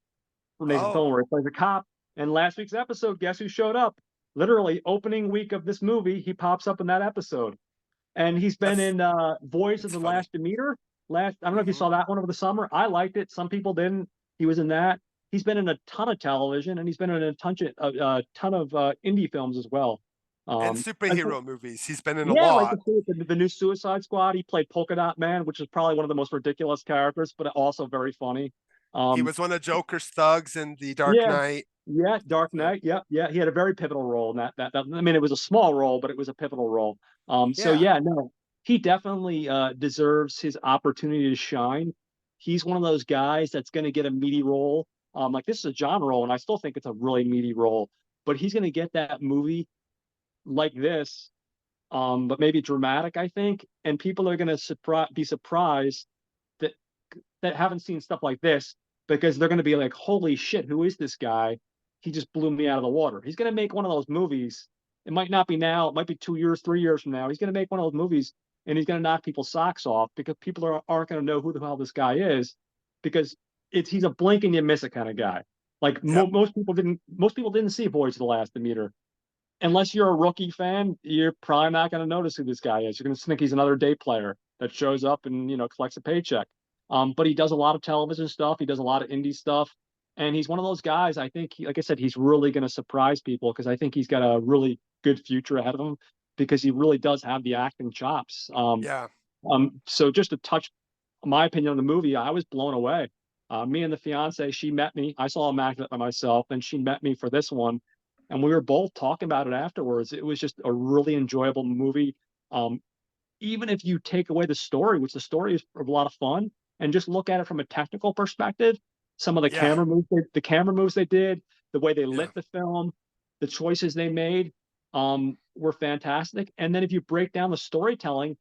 from Nathan Fillion Oh, where he plays a cop. And last week's episode, guess who showed up? Literally opening week of this movie, he pops up in that episode. And he's been that's in Voice of it's the funny. Last Demeter. I don't know if you Hmm. saw that one over the summer. I liked it. Some people didn't. He was in that. He's been in a ton of television, and he's been in a ton of indie films as well. And And superhero movies. He's been in a yeah, like lot. the new Suicide Squad. He played Polka Dot Man, which is probably one of the most ridiculous characters, but also very funny. He Um, was one of Joker's thugs in The Dark yeah, Knight. yeah, Dark So Knight. Yeah, yeah. He had a very pivotal role in that. I mean, it was a small role, but it was a pivotal role. So yeah, yeah, no, he definitely deserves his opportunity to shine. He's one of those guys that's going to get a meaty role. Like this is a John role, and I still think it's a really meaty role. But he's going to get that movie like this, but maybe dramatic, I think, and people are going to be surprised that haven't seen stuff like this because they're going to be like, "Holy shit, who is this guy? He just blew me out of the water." He's going to make one of those movies. It might not be now. It might be 2 years, 3 years from now. He's going to make one of those movies, and he's going to knock people's socks off because people aren't going to know who the hell this guy is because he's a blink and you miss it kind of guy. Like yep, most people didn't see Boys of the Last Demeter unless you're a rookie fan, you're probably not going to notice who this guy is. You're going to think he's another day player that shows up and collects a paycheck. But he does a lot of television stuff. He does a lot of indie stuff, and he's one of those guys. I think, like I said, he's really going to surprise people because I think he's got a really good future ahead of him because he really does have the acting chops. yeah. So just to touch my opinion on the movie, I was blown away. Me and the fiance, she met me. I saw Immaculate by myself, and she met me for this one, and we were both talking about it afterwards. It was just a really enjoyable movie. Um, Even if you take away the story, which the story is a lot of fun, and just look at it from a technical perspective, some of Yeah, the camera moves they did, the way they yeah, lit the film, the choices they made, were fantastic. And then if you break down the storytelling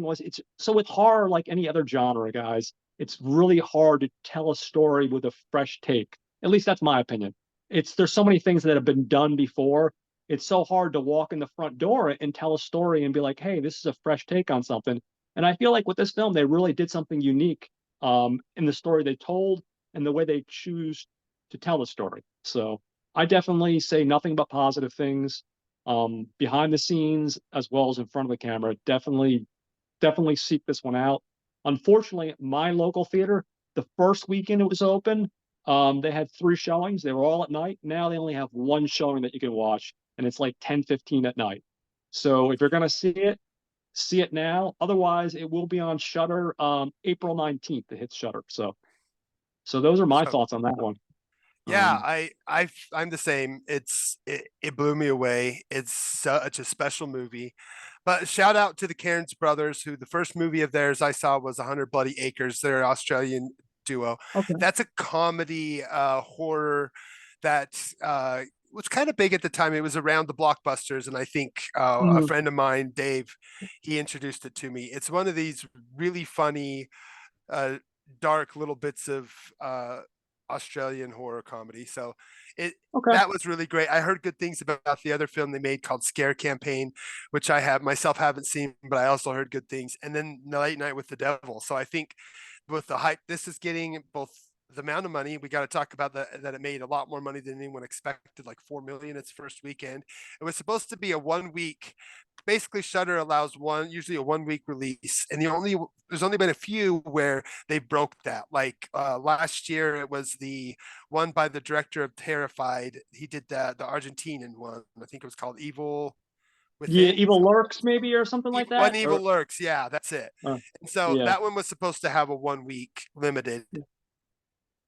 was it's so with horror like any other genre, guys. It's really hard to tell a story with a fresh take. At least that's my opinion. There's so many things that have been done before. It's so hard to walk in the front door and tell a story and be like, hey, this is a fresh take on something. And I feel like with this film, they really did something unique in the story they told and the way they choose to tell the story. So I definitely say nothing but positive things behind the scenes as well as in front of the camera. Definitely seek this one out. Unfortunately, my local theater, the first weekend it was open, they had three showings. They were all at night. Now they only have one showing that you can watch, and it's like 10:15 at night. So if you're gonna see it now. Otherwise, it will be on Shutter April 19th. It hits Shutter. So those are my so thoughts on that one. yeah, Um, I'm the same. It blew me away. It's such a special movie. But shout out to the Cairns brothers, who the first movie of theirs I saw was 100 Bloody Acres. They're an Australian duo. okay. That's a comedy horror that was kind of big at the time. It was around the blockbusters, and I think a Mhm. friend of mine, Dave, he introduced it to me. It's one of these really funny uh, dark little bits of Australian horror comedy. So it Okay. that was really great. I heard good things about the other film they made called Scare Campaign, which I have myself haven't seen, but I also heard good things. And then Late Night with the Devil. So I think with the hype this is getting, both the amount of money, we got to talk about that it made a lot more money than anyone expected, like 4 million its first weekend. It was supposed to be a 1 week. Basically, Shutter allows usually a 1 week release, and there's only been a few where they broke that. Like last year, it was the one by the director of Terrified. He did the Argentinian one. I think it was called Evil. Yeah, Within. Evil Lurks maybe or something like One that. Evil Lurks, yeah, that's it. Uh, And so yeah. that one was supposed to have a 1 week limited,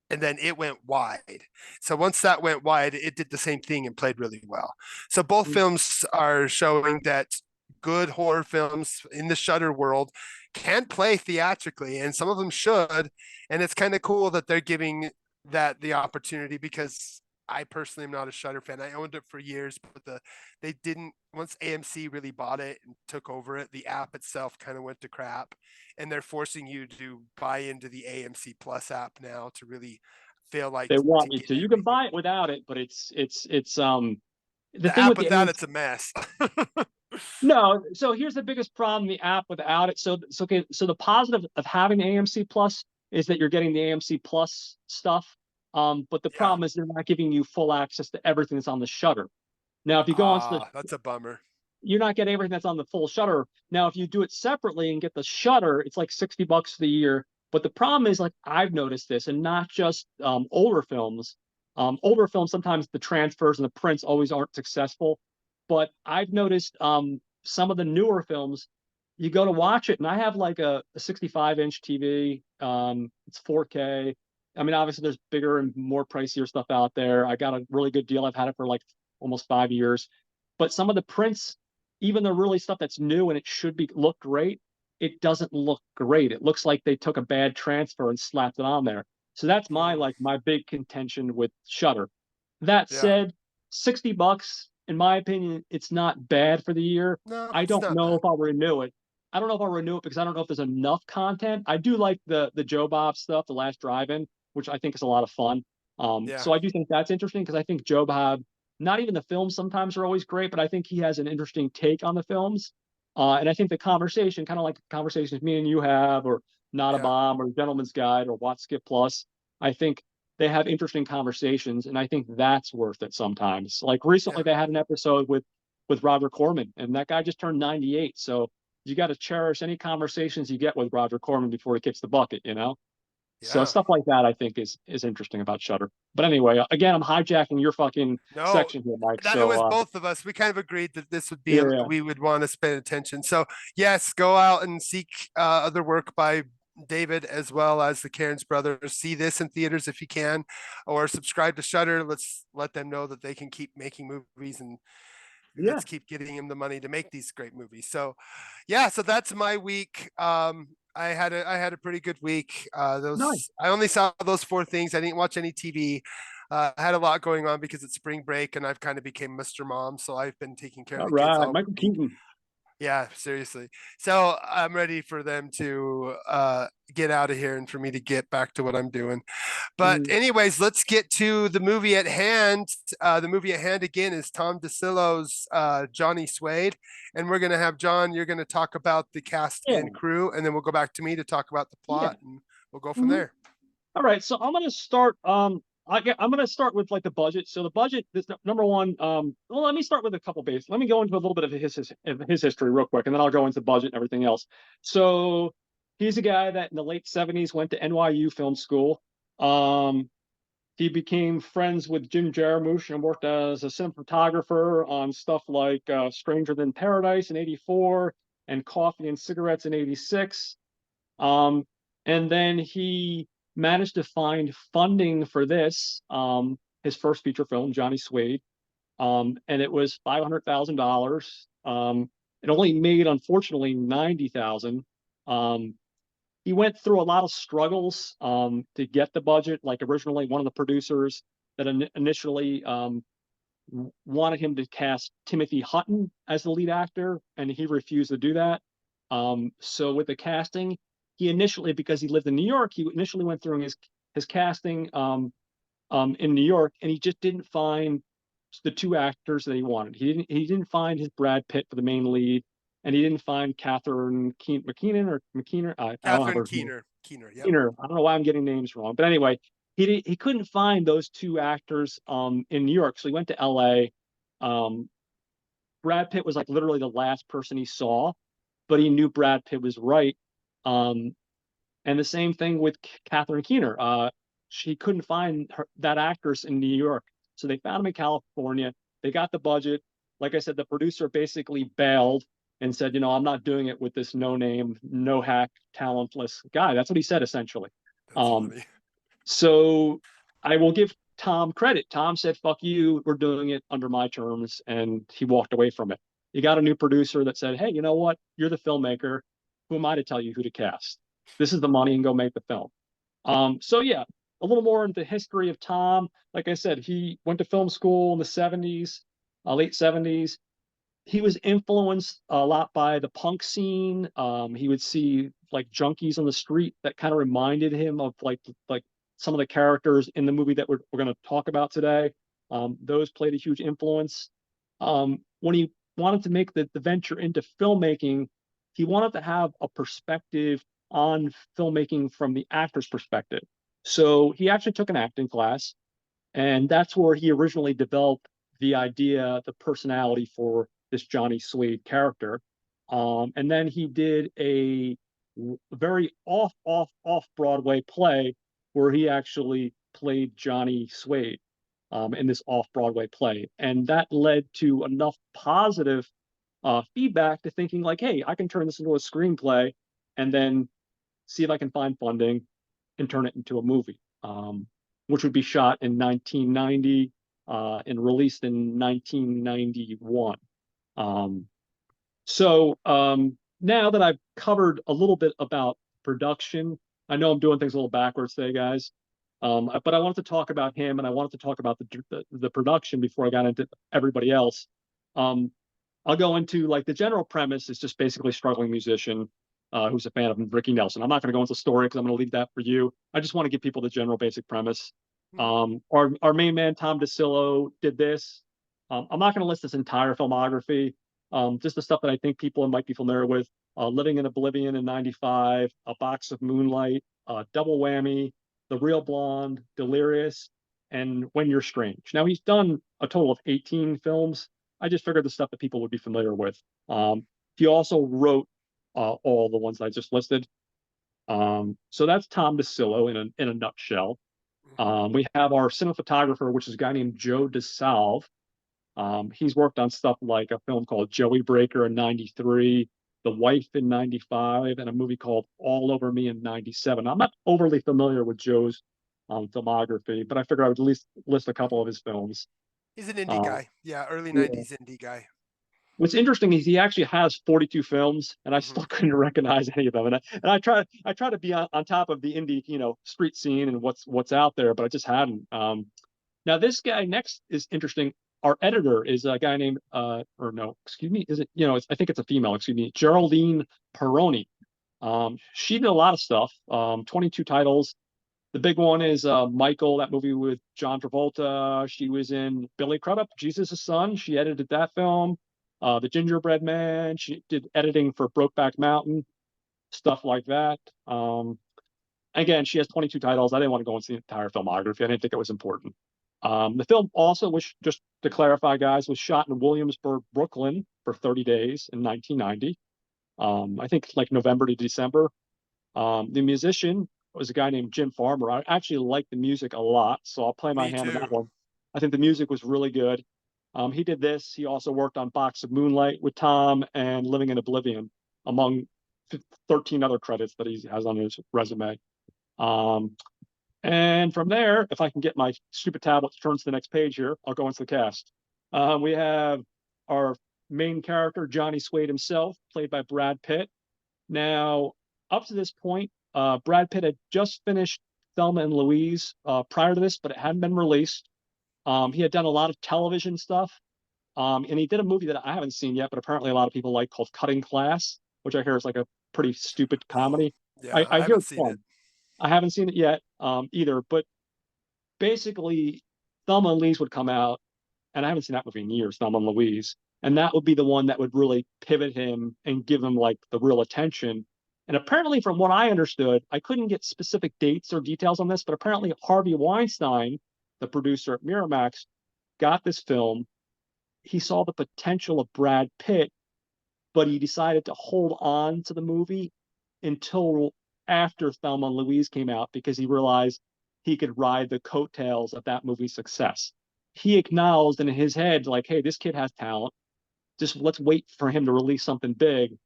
and then it went wide. So once that went wide, it did the same thing and played really well. So both Mm. films are showing that good horror films in the Shudder world can play theatrically, and some of them should. And it's kind of cool that they're giving that the opportunity, because I personally am not a Shudder fan. I owned it for years, but they didn't, once AMC really bought it and took over it, the app itself kind of went to crap, and they're forcing you to buy into the AMC Plus app now to really feel like They to want you get to. You can everything. buy it without it, but it's the The thing app with the without AMC. it's a mess. No, so here's the biggest problem: the app without it. So okay. So the positive of having AMC Plus is that you're getting the AMC Plus stuff. But the Yeah. problem is they're not giving you full access to everything that's on the Shutter. Now, if you go onto the, Ah, that's a bummer. you're not getting everything that's on the full Shutter. Now, if you do it separately and get the Shutter, it's like $60 for the year. But the problem is, like I've noticed this, and not just older films. Older films, sometimes the transfers and the prints always aren't successful. But I've noticed some of the newer films, you go to watch it, and I have like a 65-inch TV. It's 4K. I mean, obviously, there's bigger and more pricier stuff out there. I got a really good deal. I've had it for like almost 5 years. But some of the prints, even the really stuff that's new and it should be look great, it doesn't look great. It looks like they took a bad transfer and slapped it on there. So that's my Mm, like my big contention with Shutter. That yeah. said, $60, in my opinion, it's not bad for the year. No, I it's don't not know bad. if I'll renew it. I don't know if I'll renew it because I don't know if there's enough content. I do like the Joe Bob stuff, The Last Drive-In, which I think is a lot of fun. Yeah. So I do think that's interesting because I think Joe Bob, not even the films sometimes are always great, but I think he has an interesting take on the films. And I think the conversation, kind of like conversations me and you have, or Not a Yeah. Bomb, or Gentleman's Guide, or Watch Skip Plus, I think they have interesting conversations, and I think that's worth it sometimes. Like recently, Yeah. they had an episode with Roger Corman, and that guy just turned 98. So you got to cherish any conversations you get with Roger Corman before he kicks the bucket, you know? So Yeah. stuff like that I think is interesting about Shutter. But anyway, again, I'm hijacking your fucking No, section here, Mike. that it So was both of us. We kind of agreed that this would be yeah, we would want to spend attention. So yes, go out and seek other work by David as well as the Cairns brothers. See this in theaters if you can, or subscribe to Shutter. Let's let them know that they can keep making movies, and yeah, let's keep getting him the money to make these great movies. So, yeah, so that's my week. I had a pretty good week. nice. Those I only saw those four things. I didn't watch any TV. I had a lot going on because it's spring break, and I've kind of became Mr. Mom, so I've been taking care of All the kids right, all Michael week. Keaton. Yeah, seriously. So I'm ready for them to get out of here and for me to get back to what I'm doing. But Mm, anyways, let's get to the movie at hand. The movie at hand again is Tom Dicillo's Johnny Seude, and we're gonna have John. You're gonna talk about the cast yeah, and crew, and then we'll go back to me to talk about the yeah. plot, and we'll go from Mhm. there. All right, so I'm gonna start. I'm gonna start with like the budget. So the budget, this number one. Well, let me start with a couple base. Let me go into a little bit of his history real quick, and then I'll go into budget and everything else. So he's a guy that in the late '70s went to NYU Film School. Um, he became friends with Jim Jarmusch and worked as a cinematographer on stuff like Stranger Than Paradise in '84 and Coffee and Cigarettes in '86. Um, and then he managed to find funding for this, his first feature film, Johnny Seude, and it was $500,000. It only made, unfortunately, 90,000. Um, he went through a lot of struggles to get the budget. Like originally, one of the producers that initially wanted him to cast Timothy Hutton as the lead actor, and he refused to do that. So with the casting, he initially, because he lived in New York, he initially went through his casting in New York, and he just didn't find the two actors that he wanted. He didn't find his Brad Pitt for the main lead, and he didn't find Catherine McKeenan or McKeener. I don't have Catherine her name. Keener. Keener. Yep. Keener. I don't know why I'm getting names wrong, but anyway, he couldn't find those two actors in New York, so he went to L.A. Um, Brad Pitt was like literally the last person he saw, but he knew Brad Pitt was right. Um, and the same thing with Catherine Keener. She couldn't find that actress in New York, so they found him in California. They got the budget. like I said, the producer basically bailed and said, I'm not doing it with this no name, no hack, talentless guy. That's what he said essentially. That's Um, funny. so I will give Tom credit. Tom said, fuck you, we're doing it under my terms, and he walked away from it. You got a new producer that said, hey, you know what? You're the filmmaker. Who am I to tell you who to cast? This is the money and go make the film. So yeah, a little more into the history of Tom. Like I said, he went to film school in the 70s, late 70s. He was influenced a lot by the punk scene. He would see like junkies on the street that kind of reminded him of like some of the characters in the movie that we're going to talk about today. Those played a huge influence. When he wanted to make the venture into filmmaking, he wanted to have a perspective on filmmaking from the actor's perspective. So he actually took an acting class, and that's where he originally developed the idea, the personality for this Johnny Seude character. And then he did a very off Broadway play where he actually played Johnny Seude in this off Broadway play. And that led to enough positive feedback to thinking like, hey, I can turn this into a screenplay and then see if I can find funding and turn it into a movie, which would be shot in 1990 and released in 1991. Um, so now that I've covered a little bit about production, I know I'm doing things a little backwards today, guys. But I wanted to talk about him, and I wanted to talk about the production before I got into everybody else. Um, I'll go into like the general premise is just basically struggling musician who's a fan of Ricky Nelson. I'm not going to go into the story because I'm going to leave that for you. I just want to give people the general basic premise. Hmm. Our main man Tom Dicillo did this. I'm not going to list his entire filmography. Just the stuff that I think people might be familiar with. Living in Oblivion in '95, A Box of Moonlight, Double Whammy, The Real Blonde, Delirious, and When You're Strange. Now he's done a total of 18 films. I just figured the stuff that people would be familiar with. He also wrote all the ones I just listed. So that's Tom Dicillo in a nutshell. Hmm. We have our cinematographer, which is a guy named Joe DeSalve. He's worked on stuff like a film called Joey Breaker in '93, The Wife in '95, and a movie called All Over Me in '97. I'm not overly familiar with Joe's filmography, but I figured I would at least list a couple of his films. He's an indie Uh, guy. Yeah, early yeah. 90s indie guy. What's interesting is he actually has 42 films, and I Hmm. still couldn't recognize any of them. And I try to be on top of the indie, street scene and what's out there, but I just hadn't. Now this guy next is interesting. Our editor is a guy named or no, excuse me, is it? I think it's a female. Excuse me, Geraldine Peroni. She did a lot of stuff. 22 titles. The big one is Michael, that movie with John Travolta. She was in Billy Crudup, Jesus' Son. She edited that film. The Gingerbread Man. She did editing for Brokeback Mountain, stuff like that. Again, she has 22 titles. I didn't want to go into the entire filmography. I didn't think it was important. The film also, was just to clarify, guys, was shot in Williamsburg, Brooklyn for 30 days in 1990. I think like November to December. The musician was a guy named Jim Farmer. I actually like the music a lot, so I'll play my Me hand on that too. one. I think the music was really good. He did this. He also worked on Box of Moonlight with Tom and Living in Oblivion, among 13 other credits that he has on his resume. Um, and from there, if I can get my stupid tablet to turn to the next page here, I'll go into the cast. We have our main character, Johnny Seude himself, played by Brad Pitt. Now, up to this point, Brad Pitt had just finished Thelma and Louise prior to this, but it hadn't been released. He had done a lot of television stuff, and he did a movie that I haven't seen yet, but apparently a lot of people like, called Cutting Class, which I hear is like a pretty stupid Oh, comedy. yeah, I I hear haven't it's seen it. fun. I haven't seen it yet either, but basically, Thelma and Louise would come out, and I haven't seen that movie in years, Thelma and Louise, and that would be the one that would really pivot him and give him like the real attention. And apparently, from what I understood, I couldn't get specific dates or details on this, but apparently Harvey Weinstein, the producer at Miramax, got this film. He saw the potential of Brad Pitt, but he decided to hold on to the movie until after Thelma and Louise came out because he realized he could ride the coattails of that movie's success. He acknowledged in his head, like, hey, this kid has talent. just let's wait for him to release something big,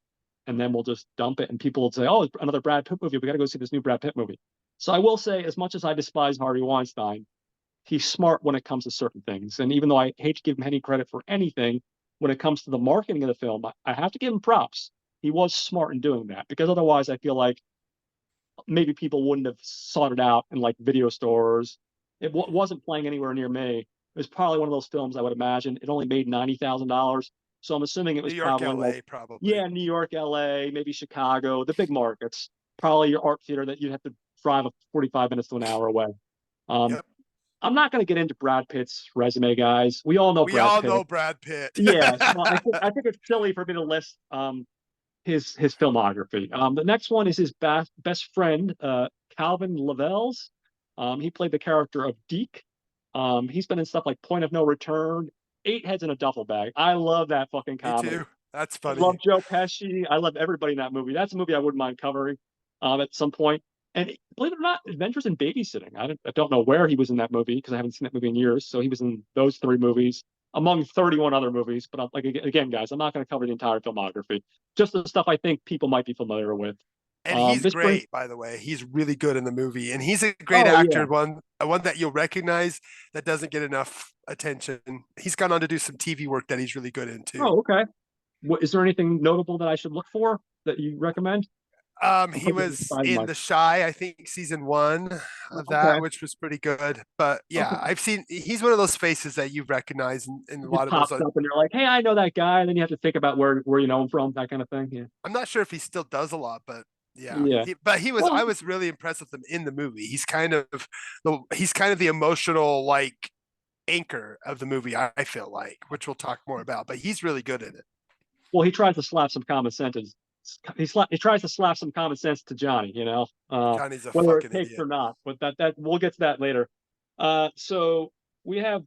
and then we'll just dump it, and people will say, "Oh, another Brad Pitt movie. We got to go see this new Brad Pitt movie." So I will say, as much as I despise Harvey Weinstein, he's smart when it comes to certain things. And even though I hate to give him any credit for anything, when it comes to the marketing of the film, I have to give him props. He was smart in doing that, because otherwise, I feel like maybe people wouldn't have sought it out in like video stores. It wasn't playing anywhere near me. It was probably one of those films, I would imagine. It only made $90,000. So I'm assuming it New was York, probably like, LA, probably. yeah, New York, LA, maybe Chicago, the big markets. Probably your art theater that you'd have to drive 45 minutes to an hour away. Um, Yep. I'm not going to get into Brad Pitt's resume, guys. We all know We Brad all Pitt. know Brad Pitt. Yeah, so I think it's silly for me to list his filmography. The next one is his best friend, Calvin Lavelles. He played the character of Deke. He's been in stuff like Point of No Return, Eight Heads in a Duffel Bag. I love that fucking Me comedy. too. That's I love funny. Joe Pesci. I love everybody in that movie. That's a movie I wouldn't mind covering at some point. And believe it or not, Adventures in Babysitting. I don't know where he was in that movie because I haven't seen that movie in years. So he was in those three movies among 31 other movies. But I'm, like again, guys, I'm not going to cover the entire filmography. Just the stuff I think people might be familiar with. And he's This brings. great, by the way. He's really good in the movie, and he's a great Oh yeah. actor. One that you'll recognize that doesn't get enough attention. He's gone on to do some TV work that he's really good in too. Oh okay. What is there anything notable that I should look for that you recommend? I'm He putting it was beside in my. The Shy, I think season one of that, Okay. which was pretty good. But Okay. yeah, he's one of those faces that you recognize in a It just lot of those. pops up and you're like, hey, I know that guy. And then you have to think about where you know him from, that kind of thing. Yeah. I'm not sure if he still does a lot, but yeah, Yeah. but he was. Well, I was really impressed with him in the movie. He's kind of the emotional like anchor of the movie. I feel like, which we'll talk more about. But he's really good in it. well, he tries to slap some common sense. He tries to slap some common sense to Johnny, Johnny's a whether it fucking takes idiot. or not. But that we'll get to that later. So we have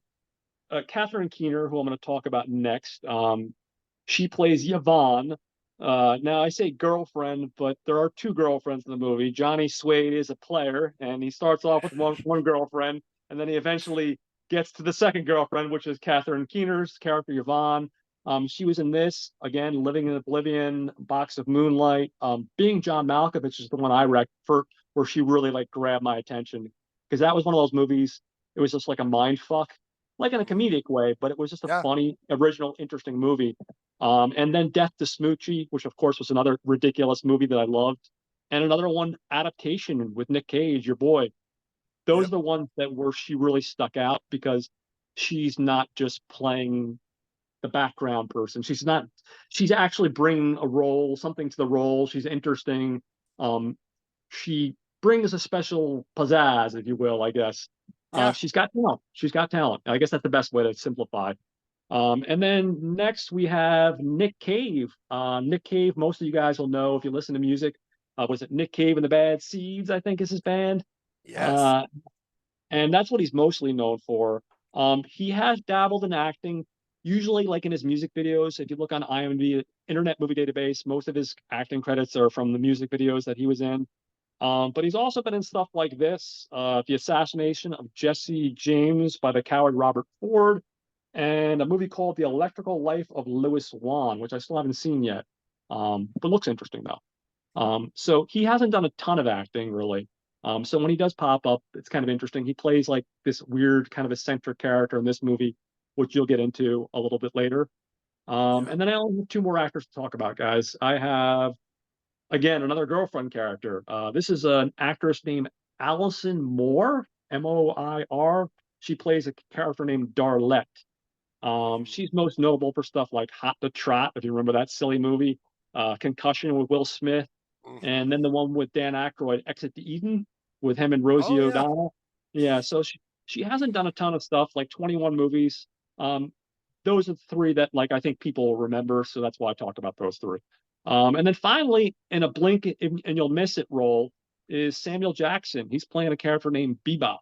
Catherine Keener, who I'm going to talk about next. She plays Yvonne. Now I say girlfriend, but there are two girlfriends in the movie. Johnny Seude is a player, and he starts off with one girlfriend, and then he eventually gets to the second girlfriend, which is Catherine Keener's character Yvonne. She was in this again, Living in Oblivion, Box of Moonlight. Being John Malkovich is the one I rec for where she really like grabbed my attention, because that was one of those movies. It was just like a mind fuck, like in a comedic way, but it was just a Yeah, funny, original, interesting movie. And then Death to Smoochie, which of course was another ridiculous movie that I loved, and another one adaptation with Nick Cage, your boy. Those yep, are the ones that were she really stuck out because she's not just playing the background person. She's not. She's actually bringing a role, something to the role. She's interesting. Um, she brings a special pizzazz, if you will, I guess. yeah, She's got talent. She's got talent. I guess that's the best way to simplify. And then next we have Nick Cave. Nick Cave, most of you guys will know if you listen to music. Was it Nick Cave and the Bad Seeds, I think is his band. yes, Uh, and that's what he's mostly known for. He has dabbled in acting, usually like in his music videos. If you look on IMDb, Internet Movie Database, most of his acting credits are from the music videos that he was in. But he's also been in stuff like this, The Assassination of Jesse James by the coward Robert Ford, and a movie called The Electrical Life of Louis Wan, which I still haven't seen yet, but looks interesting though. So he hasn't done a ton of acting really. So when he does pop up, it's kind of interesting. He plays like this weird kind of eccentric character in this movie, which you'll get into a little bit later. yeah. And then I only have two more actors to talk about, guys. I have again another girlfriend character. This is an actress named Allison Moore, Moir. She plays a character named Darlette. She's most notable for stuff like Hot to Trot, if you remember that silly movie, Concussion with Will Smith, Mm-hmm. and then the one with Dan Aykroyd, Exit to Eden, with him and Rosie Oh yeah, O'Donnell. Yeah, so she hasn't done a ton of stuff, like 21 movies. Um, those are the three that like I think people will remember, so that's why I talked about those three. And then finally, in a blink and you'll miss it role is Samuel Jackson. He's playing a character named Bebop,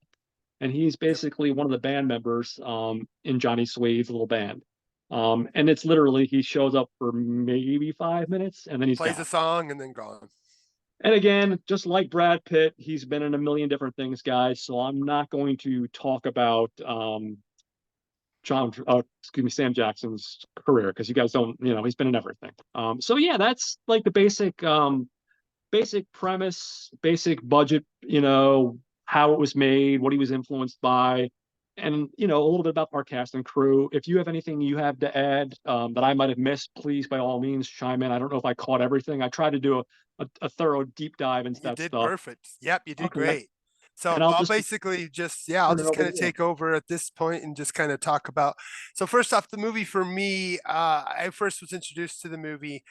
and he's yep. basically one of the band members in Johnny Suede's little band. And it's literally he shows up for maybe 5 minutes and then he's Plays a gone. song and then gone. And again, just like Brad Pitt, he's been in a million different things, guys. So I'm not going to talk about Sam Jackson's career, because you guys don't, he's been in everything. So yeah, that's like the basic premise, basic budget, how it was made, what he was influenced by, and a little bit about our cast and crew. If you have anything you have to add that I might have missed, please by all means chime in. I don't know if I caught everything. I tried to do a thorough deep dive into You that did stuff. perfect. Yep, you did Okay, great. So and I'll I'll just basically just, yeah, I'll turn it just over kind to of you. take over at this point and just kind of talk about. So first off, the movie for me, I first was introduced to the movie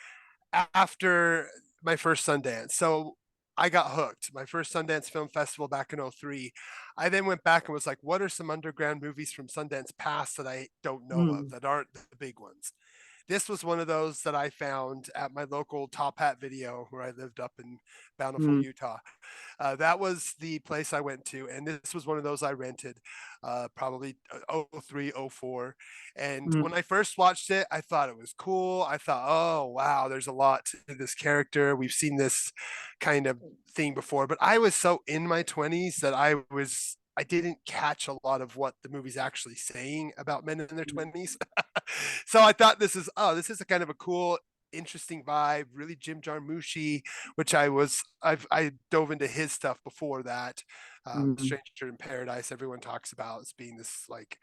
after my first Sundance. So I got hooked. My first Sundance Film Festival back in '03. I then went back and was like, what are some underground movies from Sundance past that I don't know of, Mm, that aren't the big ones? This was one of those that I found at my local Top Hat Video where I lived up in Bountiful, mm, Utah. That was the place I went to, and this was one of those I rented, probably '03, '04. And mm, when I first watched it, I thought it was cool. I thought, oh wow, there's a lot to this character. We've seen this kind of thing before, but I was so in my 20s that I didn't catch a lot of what the movie's actually saying about men in their mm. 20s. So I thought this is a kind of a cool, interesting vibe, really Jim Jarmuschy, which I dove into his stuff before that. Mm, Stranger in Paradise, everyone talks about as being this like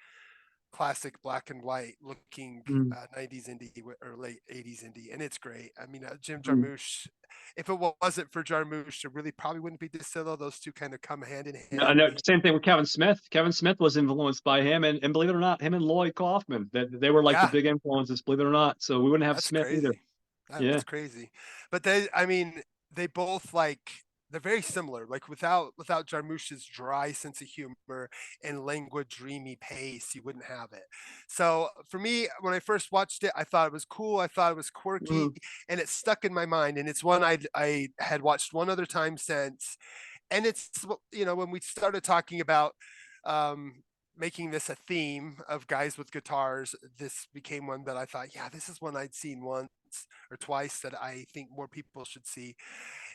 classic black and white looking mm, 90s indie or late 80s indie, and it's great. I mean, Jim mm. Jarmusch, if it wasn't for Jarmusch, it really probably wouldn't be Dicillo. Those two kind of come hand in I hand. know. Same thing with Kevin Smith. Kevin Smith was influenced by him, and believe it or not, him and Lloyd Kaufman. That they were like the Yeah, big influences. Believe it or not. So we wouldn't have that's Smith either. crazy. Yeah. That's crazy. But I mean, they both they're very similar. Like without Jarmusch's dry sense of humor and languid, dreamy pace, you wouldn't have it. So for me, when I first watched it, I thought it was cool. I thought it was quirky, Mm, and it stuck in my mind. And it's one I had watched one other time since. And it's when we started talking about um, making this a theme of guys with guitars, this became one that I thought, yeah, this is one I'd seen once or twice that I think more people should see.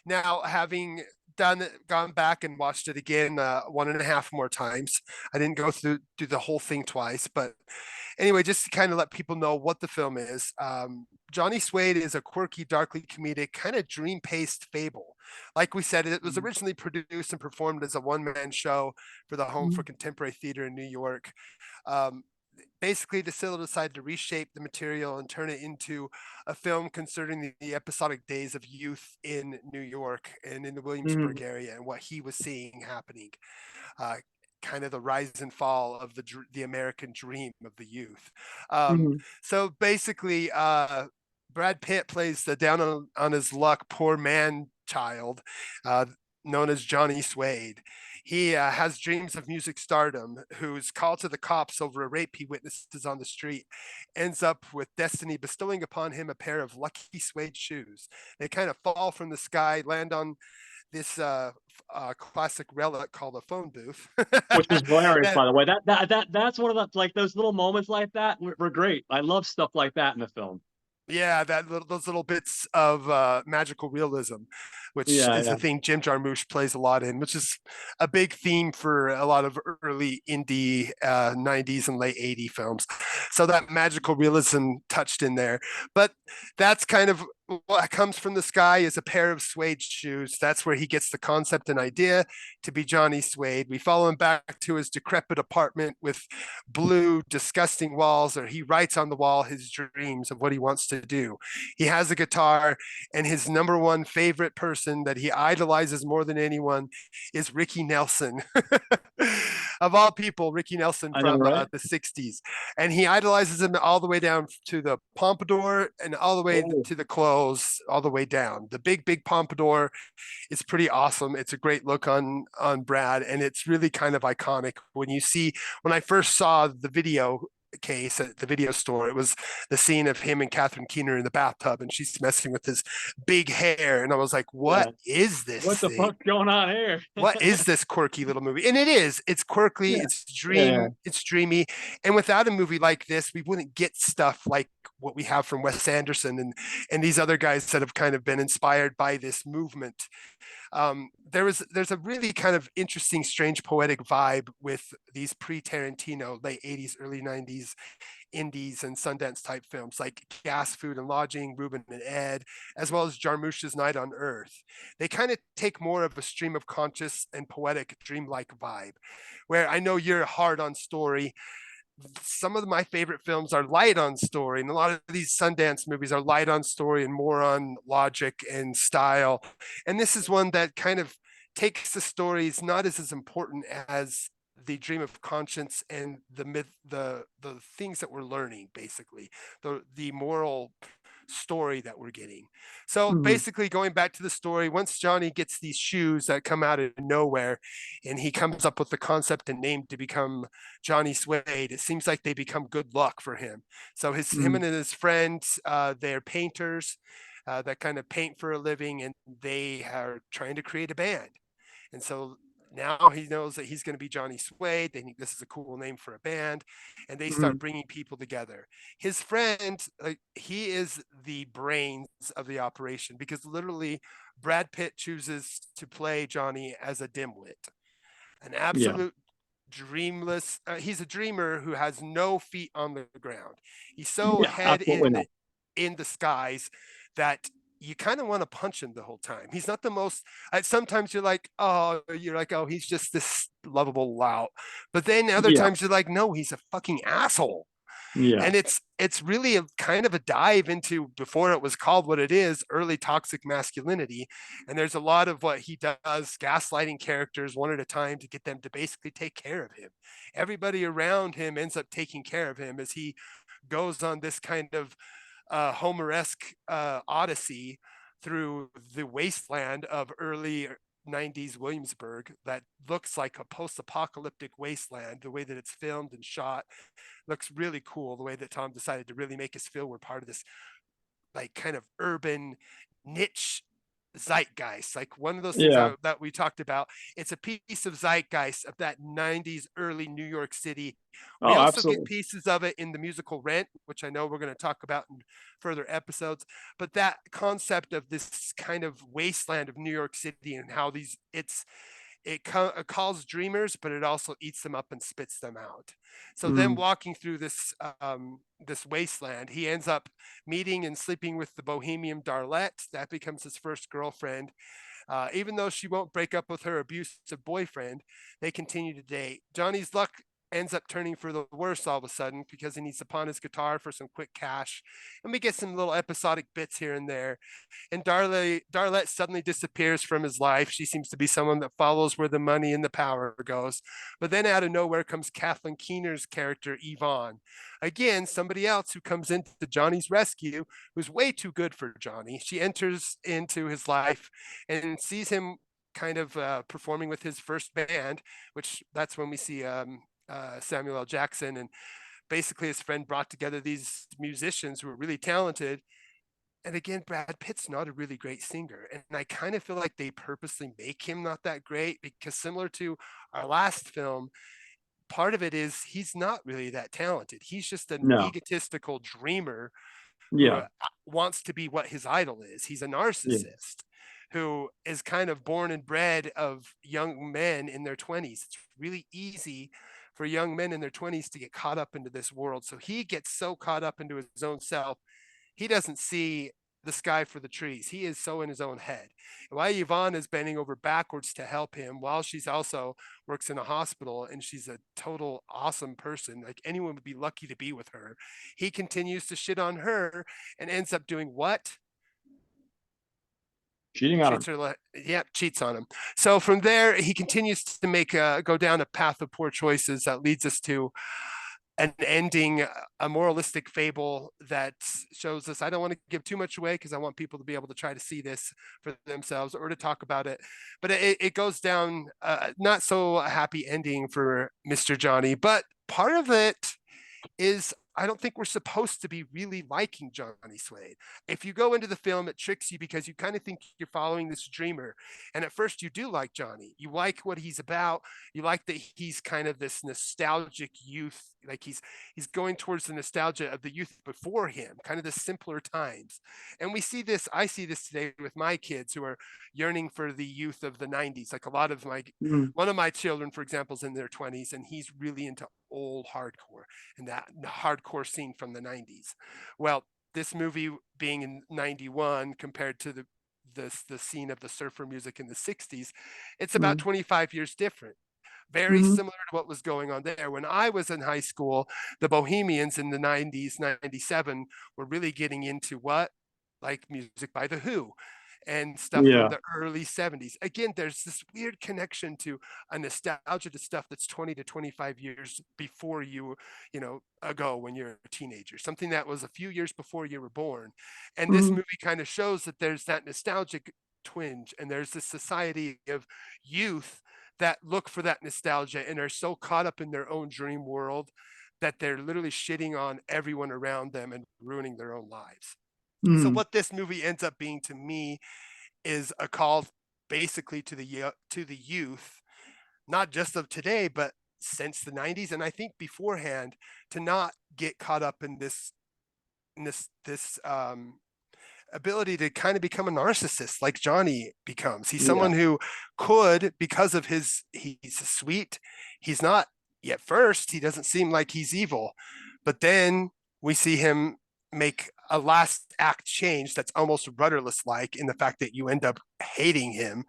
Now, having gone back and watched it again one and a half more times, I didn't go through do the whole thing twice, but anyway, just to kind of let people know what the film is. Johnny Seude is a quirky, darkly comedic, kind of dream-paced fable. Like we said, it was mm, originally produced and performed as a one-man show for the Home for mm, Contemporary Theater in New York. Um, Basically, DeSillo decided to reshape the material and turn it into a film concerning the episodic days of youth in New York and in the Williamsburg mm, area and what he was seeing happening. Uh, kind of the rise and fall of the American dream of the youth. Um, mm, so basically, Brad Pitt plays the down on his luck poor man child, uh, known as Johnny Seude. He has dreams of music stardom, who's called to the cops over a rape he witnesses on the street, ends up with destiny bestowing upon him a pair of lucky suede shoes. They kind of fall from the sky, land on this classic relic called a phone booth. Which was hilarious, That by the way. That's one of the, like, those little moments like that were great. I love stuff like that in the film. Yeah, those little bits of magical realism, which Yeah, is yeah, a thing Jim Jarmusch plays a lot in, which is a big theme for a lot of early indie '90s and late '80s films. So that magical realism touched in there, but that's kind of what comes from the sky is a pair of suede shoes. That's where he gets the concept and idea to be Johnny Seude. We follow him back to his decrepit apartment with blue, disgusting walls, or he writes on the wall his dreams of what he wants to do. He has a guitar, and his number one favorite person that he idolizes more than anyone is Ricky Nelson. Of all people, Ricky Nelson I know, from right? the '60s. And he idolizes him all the way down to the pompadour and all the way Oh, to the clothes, all the way down. The big pompadour is pretty awesome. It's a great look on Brad, and it's really kind of iconic. When I first saw the video case at the video store, it was the scene of him and Catherine Keener in the bathtub, and she's messing with his big hair, and I was like, yeah. "What is this What the thing? fuck's going on here? What is this quirky little movie?" And it is. It's quirky. Yeah, yeah, It's dreamy. And without a movie like this, we wouldn't get stuff like what we have from Wes Anderson and these other guys that have kind of been inspired by this movement. There's a really kind of interesting, strange, poetic vibe with these pre-Tarantino, late 80s, early 90s indies and Sundance type films like Gas, Food and Lodging, Ruben and Ed, as well as Jarmusch's Night on Earth. They kind of take more of a stream of conscious and poetic, dreamlike vibe, where I know you're hard on story. Some of my favorite films are light on story, and a lot of these Sundance movies are light on story and more on logic and style. And this is one that kind of takes the stories not as important as the dream of conscience and the myth, the things that we're learning, basically the moral story that we're getting. So Hmm. basically, going back to the story, once Johnny gets these shoes that come out of nowhere and he comes up with the concept and name to become Johnny Seude, it seems like they become good luck for him. So him Hmm. and his friends, they're painters that kind of paint for a living, and they are trying to create a band. And so now he knows that he's going to be Johnny Seude. They think this is a cool name for a band, and they Hmm. start bringing people together. His friend, he is the brains of the operation, because literally Brad Pitt chooses to play Johnny as a dimwit, an Yeah. absolute dreamless. He's a dreamer who has no feet on the ground. He's so Yeah. head Absolutely not. in the skies that you kind of want to punch him the whole time. He's not the most. Sometimes you're like, oh, he's just this lovable lout. But then other Yeah. times you're like, no, he's a fucking asshole. Yeah. And it's really a kind of a dive into, before it was called what it is, early toxic masculinity. And there's a lot of what he does, gaslighting characters one at a time to get them to basically take care of him. Everybody around him ends up taking care of him as he goes on this kind of Homer-esque odyssey through the wasteland of early 90s Williamsburg that looks like a post-apocalyptic wasteland. The way that it's filmed and shot looks really cool. The way that Tom decided to really make us feel we're part of this like kind of urban niche zeitgeist, like one of those things Yeah. that we talked about. It's a piece of zeitgeist of that 90s early New York City. We Oh, also get absolutely. pieces of it in the musical Rent, which I know we're going to talk about in further episodes. But that concept of this kind of wasteland of New York City, and how it calls dreamers, but it also eats them up and spits them out. So then, Mm. walking through this wasteland, he ends up meeting and sleeping with the bohemian Darlette. That becomes his first girlfriend. Even though she won't break up with her abusive boyfriend, they continue to date. Johnny's luck ends up turning for the worse all of a sudden, because he needs to pawn his guitar for some quick cash. And we get some little episodic bits here and there. And Darlette suddenly disappears from his life. She seems to be someone that follows where the money and the power goes. But then out of nowhere comes Kathleen Keener's character, Yvonne. Again, somebody else who comes into Johnny's rescue, who's way too good for Johnny. She enters into his life and sees him kind of performing with his first band, which that's when we see Samuel L. Jackson. And basically his friend brought together these musicians who were really talented. And again, Brad Pitt's not a really great singer. And I kind of feel like they purposely make him not that great, because similar to our last film, part of it is he's not really that talented. He's just an No. egotistical dreamer who Yeah. wants to be what his idol is. He's a Yeah. narcissist who is kind of born and bred of young men in their 20s. It's really easy for young men in their 20s to get caught up into this world. So he gets so caught up into his own self, he doesn't see the sky for the trees. He is so in his own head. While Yvonne is bending over backwards to help him, while she's also works in a hospital, and she's a total awesome person, like anyone would be lucky to be with her, he continues to shit on her and ends up doing what? Cheating on her. Treats her, yeah, cheats on him. So from there, he continues to go down a path of poor choices that leads us to an ending, a moralistic fable that shows us. I don't want to give too much away, because I want people to be able to try to see this for themselves or to talk about it. But it goes down not so a happy ending for Mr. Johnny, but part of it is I don't think we're supposed to be really liking Johnny Seude. If you go into the film, it tricks you because you kind of think you're following this dreamer. And at first you do like Johnny. You like what he's about. You like that he's kind of this nostalgic youth. Like he's going towards the nostalgia of the youth before him, kind of the simpler times. And we see this, I see this today with my kids who are yearning for the youth of the 90s. Like a lot of my Mm, one of my children, for example, is in their 20s and he's really into old hardcore and that hardcore scene from the 90s. Well, this movie being in 91 compared to the scene of the surfer music in the 60s, it's about mm, 25 years different. Very mm, similar to what was going on there. When I was in high school, the Bohemians in the 90s, 97 were really getting into what? Like music by The Who and stuff from yeah, the early 70s. Again, there's this weird connection to a nostalgia to stuff that's 20 to 25 years before ago when you're a teenager, something that was a few years before you were born. And this mm, movie kind of shows that there's that nostalgic twinge and there's this society of youth that look for that nostalgia and are so caught up in their own dream world that they're literally shitting on everyone around them and ruining their own lives. So mm, what this movie ends up being to me is a call basically to the youth, not just of today, but since the 90s, and I think beforehand, to not get caught up in this ability to kind of become a narcissist like Johnny becomes. He's yeah, someone who could, because of he's sweet. He's not, at first, he doesn't seem like he's evil, but then we see him make a last act change that's almost rudderless like in the fact that you end up hating him.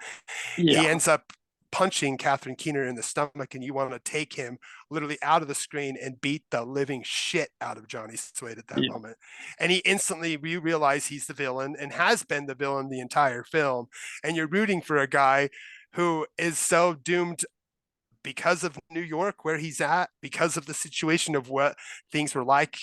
He yeah, ends up punching Catherine Keener in the stomach, and you want to take him literally out of the screen and beat the living shit out of Johnny Seude at that yeah, moment. And he instantly, you realize he's the villain and has been the villain the entire film. And you're rooting for a guy who is so doomed because of New York, where he's at, because of the situation of what things were like,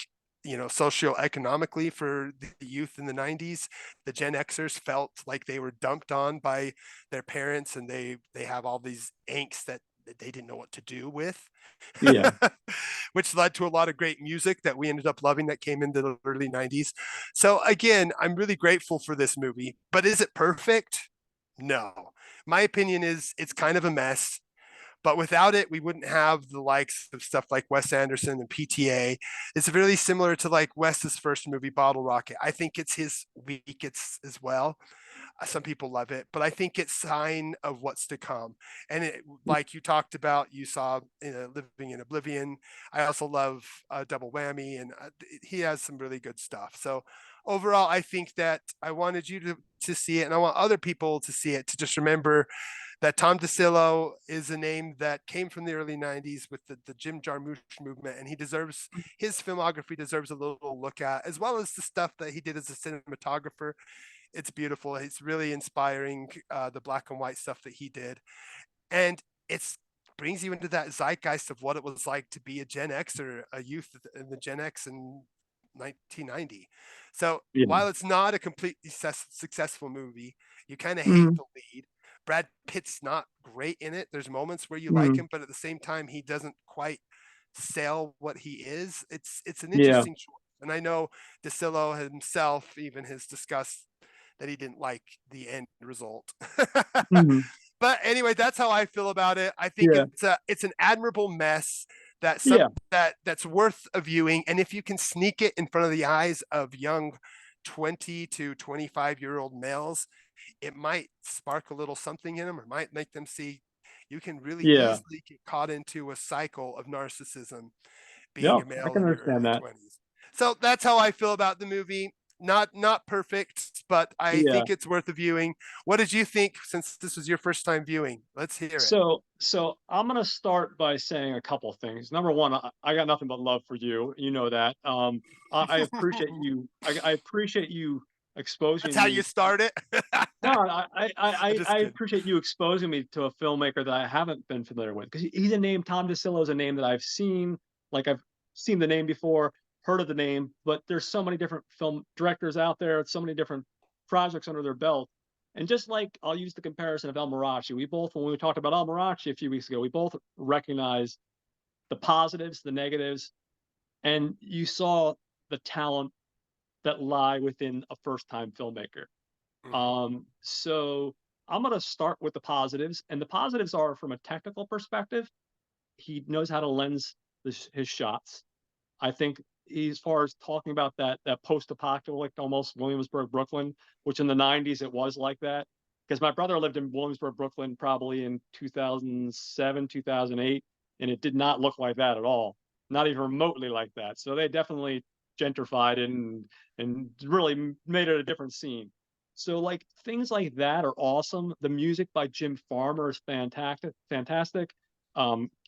socioeconomically for the youth in the 90s. The Gen Xers felt like they were dumped on by their parents and they have all these angst that they didn't know what to do with, yeah. which led to a lot of great music that we ended up loving that came into the early 90s. So again, I'm really grateful for this movie, but is it perfect? No. My opinion is it's kind of a mess. But without it, we wouldn't have the likes of stuff like Wes Anderson and PTA. It's really similar to like Wes's first movie, Bottle Rocket. I think it's his weakest as well. Some people love it, but I think it's sign of what's to come. And like you talked about, you saw Living in Oblivion. I also love Double Whammy, and he has some really good stuff. So overall, I think that I wanted you to see it, and I want other people to see it, to just remember that Tom Dicillo is a name that came from the early 90s with the Jim Jarmusch movement, and his filmography deserves a little look at, as well as the stuff that he did as a cinematographer. It's beautiful. It's really inspiring, the black and white stuff that he did. And it's brings you into that zeitgeist of what it was like to be a Gen X or a youth in the Gen X in 1990. So Yeah. while it's not a completely successful movie, you kind of hate Mm, the lead. Brad Pitt's not great in it. There's moments where you like mm, him, but at the same time, he doesn't quite sell what he is. It's an yeah. interesting choice. And I know DeCillo himself even has discussed that he didn't like the end result. Mm, But anyway, that's how I feel about it. I think yeah. it's an admirable mess Yeah. that's worth a viewing. And if you can sneak it in front of the eyes of young 20 to 25-year-old males, it might spark a little something in them, or might make them see you can really Yeah. easily get caught into a cycle of narcissism being Yeah. a I male can in your understand early that. 20s. So that's how I feel about the movie. Not perfect, but I Yeah. think it's worth a viewing. What did you think since this was your first time viewing? Let's hear it. So I'm gonna start by saying a couple things. Number one, I got nothing but love for you. You know that. I appreciate you. I appreciate you That's exposing how you me. start it. No, I'm just I kidding. appreciate you exposing me to a filmmaker that I haven't been familiar with, because he's a name. Tom Dicillo is a name that I've seen. Like, I've seen the name before, heard of the name, but there's so many different film directors out there, so many different projects under their belt. And just like, I'll use the comparison of El Marachi. We both, when we talked about El Marachi a few weeks ago, we both recognized the positives, the negatives, and you saw the talent that lie within a first time filmmaker. Mhm. So I'm going to start with the positives, and the positives are from a technical perspective. He knows how to lens his shots. I think as far as talking about that post-apocalyptic almost Williamsburg, Brooklyn, which in the 90s it was like that. Because my brother lived in Williamsburg, Brooklyn, probably in 2007, 2008, and it did not look like that at all. Not even remotely like that. So they definitely gentrified it and really made it a different scene. So like things like that are awesome. The music by Jim Farmer is fantastic, fantastic.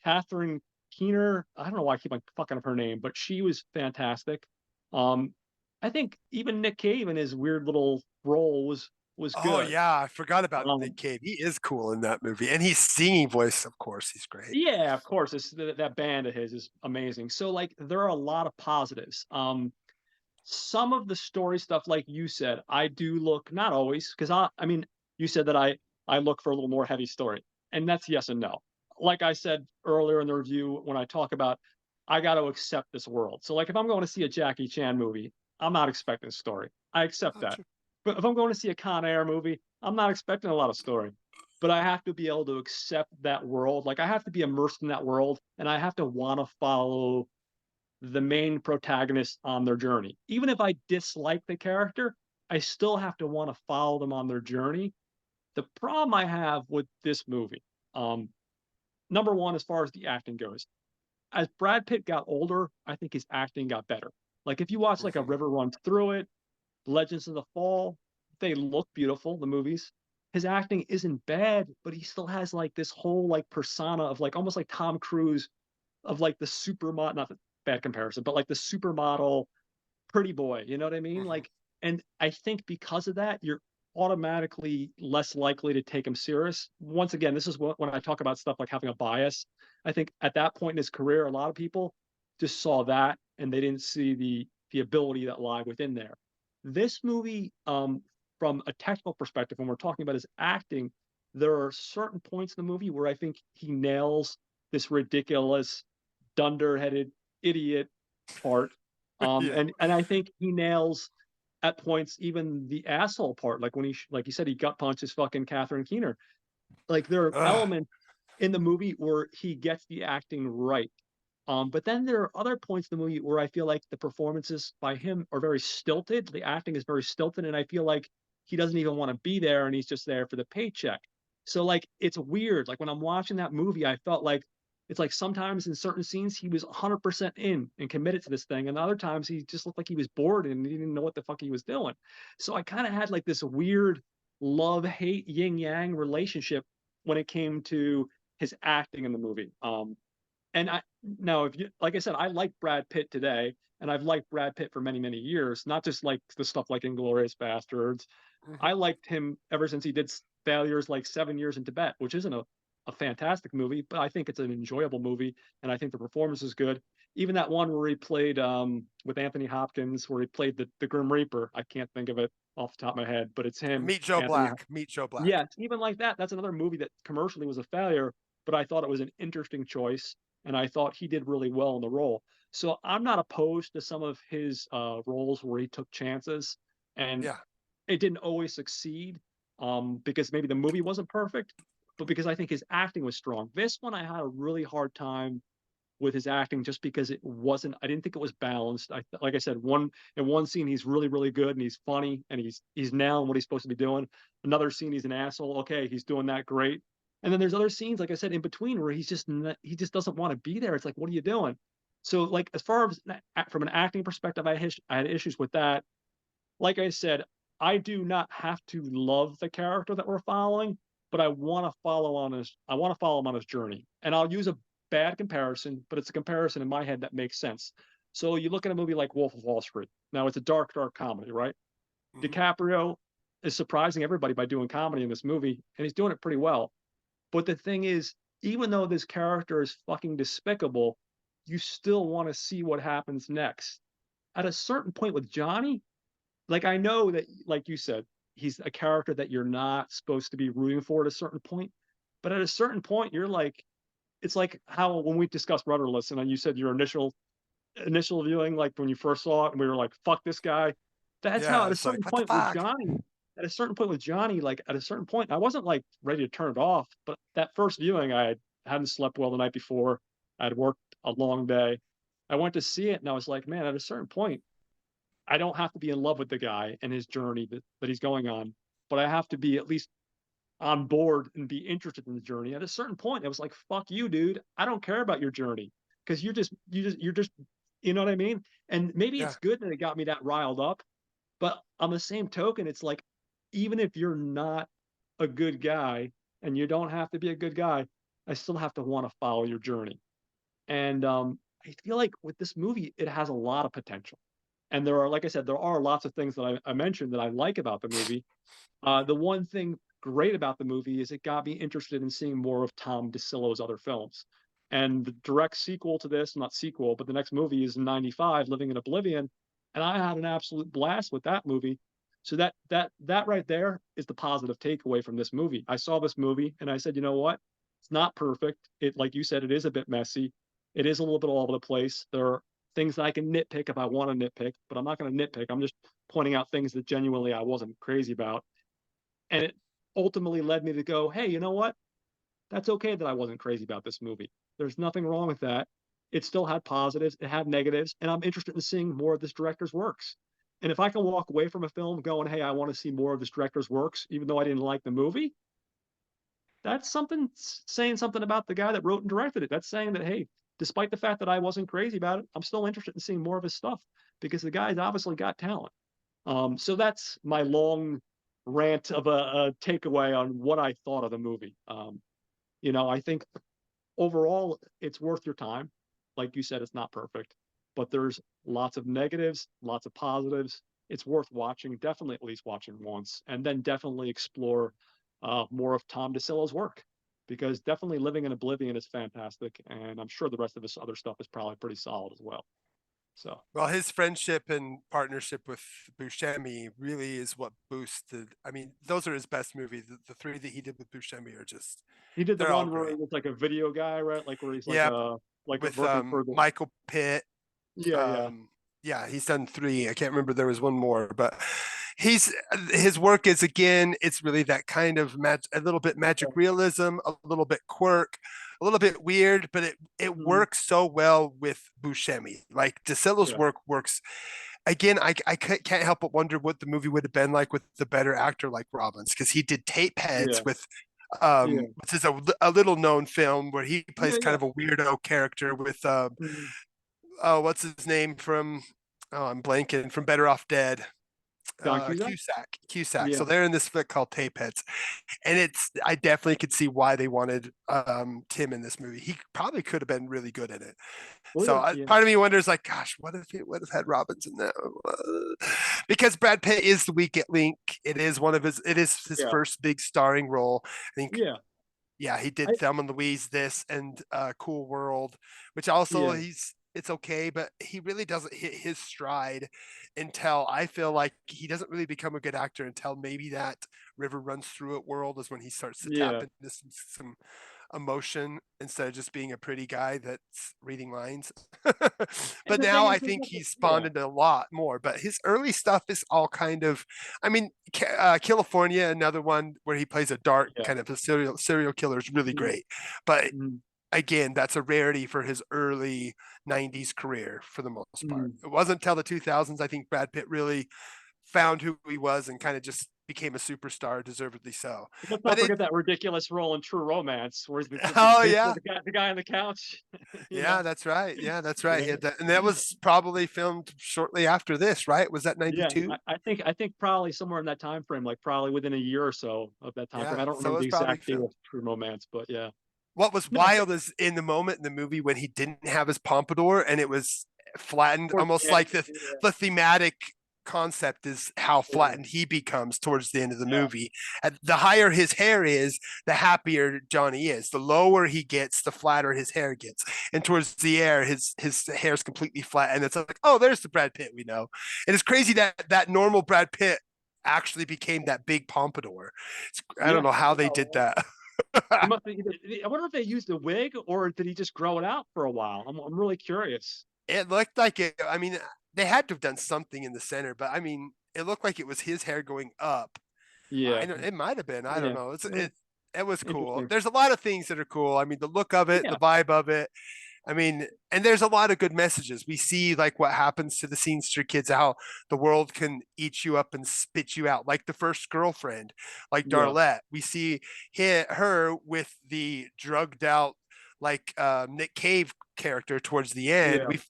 Catherine Keener, I don't know why I keep like fucking up her name, but she was fantastic. Um, I think even Nick Cave in his weird little role was Oh good. yeah, I forgot about Nick Um, Cave. He is cool in that movie, and he's singing voice, of course. He's great. yeah, of course, that band of his is amazing. So like there are a lot of positives. Some of the story stuff, like you said, I do look not always because I mean, you said that I look for a little more heavy story, and that's yes and no. Like I said earlier in the review, when I talk about I got to accept this world. So like if I'm going to see a Jackie Chan movie, I'm not expecting a story. I accept Oh, that. true. But if I'm going to see a Con Air movie, I'm not expecting a lot of story. But I have to be able to accept that world. Like I have to be immersed in that world, and I have to want to follow the main protagonist on their journey. Even if I dislike the character, I still have to want to follow them on their journey. The problem I have with this movie, um, number one, as far as the acting goes, as Brad Pitt got older, I think his acting got better. Like if you watch like A Mhm. River Runs Through It, Legends of the Fall, they look beautiful, the movies. His acting isn't bad, but he still has like this whole like persona of like almost like Tom Cruise of like the supermodel, not the bad comparison, but like the supermodel pretty boy. You know what I mean? Mhm. Like, and I think because of that, you're automatically less likely to take him serious. Once again, this is what when I talk about stuff like having a bias. I think at that point in his career, a lot of people just saw that and they didn't see the ability that lie within there. This movie, from a technical perspective, when we're talking about his acting, there are certain points in the movie where I think he nails this ridiculous, dunderheaded idiot part. Yeah. And I think he nails at points even the asshole part, like when like you said, he gut punches fucking Catherine Keener. Like there are Ugh. elements in the movie where he gets the acting right. But then there are other points in the movie where I feel like the performances by him are very stilted. The acting is very stilted, and I feel like he doesn't even want to be there, and he's just there for the paycheck. So like it's weird. Like when I'm watching that movie, I felt like it's like sometimes in certain scenes he was 100% in and committed to this thing, and other times he just looked like he was bored and he didn't know what the fuck he was doing. So I kind of had like this weird love hate yin yang relationship when it came to his acting in the movie. And I now if you like I said, I like Brad Pitt today, and I've liked Brad Pitt for many, many years, not just like the stuff like Inglorious Bastards. Mhm. I liked him ever since he did Failures like 7 Years in Tibet, which isn't a fantastic movie, but I think it's an enjoyable movie, and I think the performance is good. Even that one where he played with Anthony Hopkins, where he played the Grim Reaper. I can't think of it off the top of my head, but it's him, Meet Joe Anthony. Black. Meet Joe Black. Yes, even like that. That's another movie that commercially was a failure, but I thought it was an interesting choice, and I thought he did really well in the role. So I'm not opposed to some of his roles where he took chances, and Yeah. it didn't always succeed, because maybe the movie wasn't perfect, but because I think his acting was strong. This one I had a really hard time with his acting just because it wasn't. I didn't think it was balanced. Like I said, one scene he's really really good and he's funny and he's nailing what he's supposed to be doing. Another scene he's an asshole. Okay, he's doing that great. And then there's other scenes, like I said, in between where he just doesn't want to be there. It's like, what are you doing? So like as far as from an acting perspective, I had issues with that. Like I said, I do not have to love the character that we're following, but I want to follow him on his journey. And I'll use a bad comparison, but it's a comparison in my head that makes sense. So you look at a movie like Wolf of Wall Street. Now it's a dark, dark comedy, right? Mhm. DiCaprio is surprising everybody by doing comedy in this movie, and he's doing it pretty well. But the thing is, even though this character is fucking despicable, you still want to see what happens next. At a certain point with Johnny, like I know that, like you said, he's a character that you're not supposed to be rooting for at a certain point. But at a certain point, you're like, it's like how when we discussed Rudderless, and you said your initial initial viewing, like when you first saw it, and we were like, "Fuck this guy." That's how Yeah, at a it's like, certain what the point with fuck? Johnny. At a certain point with Johnny, like at a certain point, I wasn't like ready to turn it off, but that first viewing, hadn't slept well the night before. I'd worked a long day. I went to see it, and I was like, man, at a certain point, I don't have to be in love with the guy and his journey that he's going on, but I have to be at least on board and be interested in the journey. At a certain point, I was like, "Fuck you, dude. I don't care about your journey because you're just, you know what I mean." And maybe Yeah, it's good that it got me that riled up, but on the same token, it's like, even if you're not a good guy and you don't have to be a good guy, I still have to want to follow your journey. And I feel like with this movie, it has a lot of potential. And there are, like I said, there are lots of things that I mentioned that I like about the movie. The one thing great about the movie is it got me interested in seeing more of Tom Dicillo's other films. And the direct sequel to this, not sequel, but the next movie is in '95, Living in Oblivion, and I had an absolute blast with that movie. So that right there is the positive takeaway from this movie. I saw this movie and I said, you know what? It's not perfect. It, like you said, it is a bit messy. It is a little bit all over the place. There are things that I can nitpick if I want to nitpick, but I'm not going to nitpick. I'm just pointing out things that genuinely I wasn't crazy about, and it ultimately led me to go, hey, you know what? That's okay that I wasn't crazy about this movie. There's nothing wrong with that. It still had positives, it had negatives, and I'm interested in seeing more of this director's works. And if I can walk away from a film going, hey, I want to see more of this director's works, even though I didn't like the movie, that's something saying something about the guy that wrote and directed it. That's saying that, hey, despite the fact that I wasn't crazy about it, I'm still interested in seeing more of his stuff because the guy's obviously got talent. So that's my long rant of a takeaway on what I thought of the movie. I think overall it's worth your time. Like you said, it's not perfect, but there's lots of negatives, lots of positives. It's worth watching. Definitely at least watching once, and then definitely explore more of Tom Dicillo's work because definitely Living in Oblivion is fantastic, and I'm sure the rest of his other stuff is probably pretty solid as well. So well, his friendship and partnership with Buscemi really is what boosted. I mean, those are his best movies. The three that he did with Buscemi are just, he did the they're all one where he great. was like a video guy, right? Like where he's Yeah, like with working for the, Michael Pitt. yeah, yeah. Yeah, he's done three. I can't remember, there was one more, but he's his work is, again, it's really that kind of a little bit magic realism, a little bit quirk, a little bit weird, but it Mhm. works so well with Buscemi. Like DeSillo's Yeah, work works. Again, I can't help but wonder what the movie would have been like with the better actor like Robbins, because he did Tape Heads yeah, with yeah, which is a little known film where he plays yeah, kind yeah. of a weirdo character with Mhm. oh, what's his name from, oh, I'm blanking, from Better Off Dead. John Cusack. Cusack. Yeah, So they're in this flick called Tape Heads, and it's, I definitely could see why they wanted Tim in this movie. He probably could have been really good in it. well, So yeah, yeah, part of me wonders, like, gosh, what if it would have had Robbins in that? Because Brad Pitt is the weak link. It is his yeah, first big starring role. I think, yeah. yeah, he I did Thelma and Louise, this, and Cool World, which also yeah, it's okay, but he really doesn't hit his stride until, I feel like he doesn't really become a good actor until maybe that River Runs Through It world is when he starts to tap yeah. into some emotion instead of just being a pretty guy that's reading lines. And But the thing now is, I think he's spawned yeah, into a lot more. But his early stuff is all kind of, I mean, California, another one where he plays a dark yeah, kind of a serial killer, is really mhm, great. But mhm, again, that's a rarity for his early 90s career for the most part. mhm. It wasn't until the 2000s, I think Brad Pitt really found who he was and kind of just became a superstar, deservedly so. Let's But not it, forget that ridiculous role in True Romance, where he's oh basically yeah, the guy on the couch. You yeah, know, that's right. Yeah, that's right. He yeah, had that, and that was probably filmed shortly after this, right? Was that yeah. 92? I think probably somewhere in that time frame, like probably within a year or so of that time frame. Yeah, I don't so it remember the was probably exact date of filmed. True Romance, but yeah. What was No, wild is in the moment in the movie when he didn't have his pompadour and it was flattened, towards almost the end, like the thematic concept is how yeah, flattened he becomes towards the end of the yeah, movie. And the higher his hair is, the happier Johnny is. The lower he gets, the flatter his hair gets. And towards the air, his hair is completely flat. And it's like, oh, there's the Brad Pitt we know. And it's crazy that that normal Brad Pitt actually became that big pompadour. I don't yeah. know how they did No, that. he must be. I wonder if they used a wig or did he just grow it out for a while? I'm really curious. It looked like it. I mean, they had to have done something in the center, but I mean, it looked like it was his hair going up. Yeah. I know it might have been. I don't Yeah. know. Eh, It was cool. interesting. There's a lot of things that are cool. I mean, the look of it, Yeah. the vibe of it. I mean, and there's a lot of good messages. We see like what happens to the Scenester kids, how the world can eat you up and spit you out, like the first girlfriend, like Yeah. Darlette. We see her with the drugged out, like Nick Cave character towards the end. Yeah. We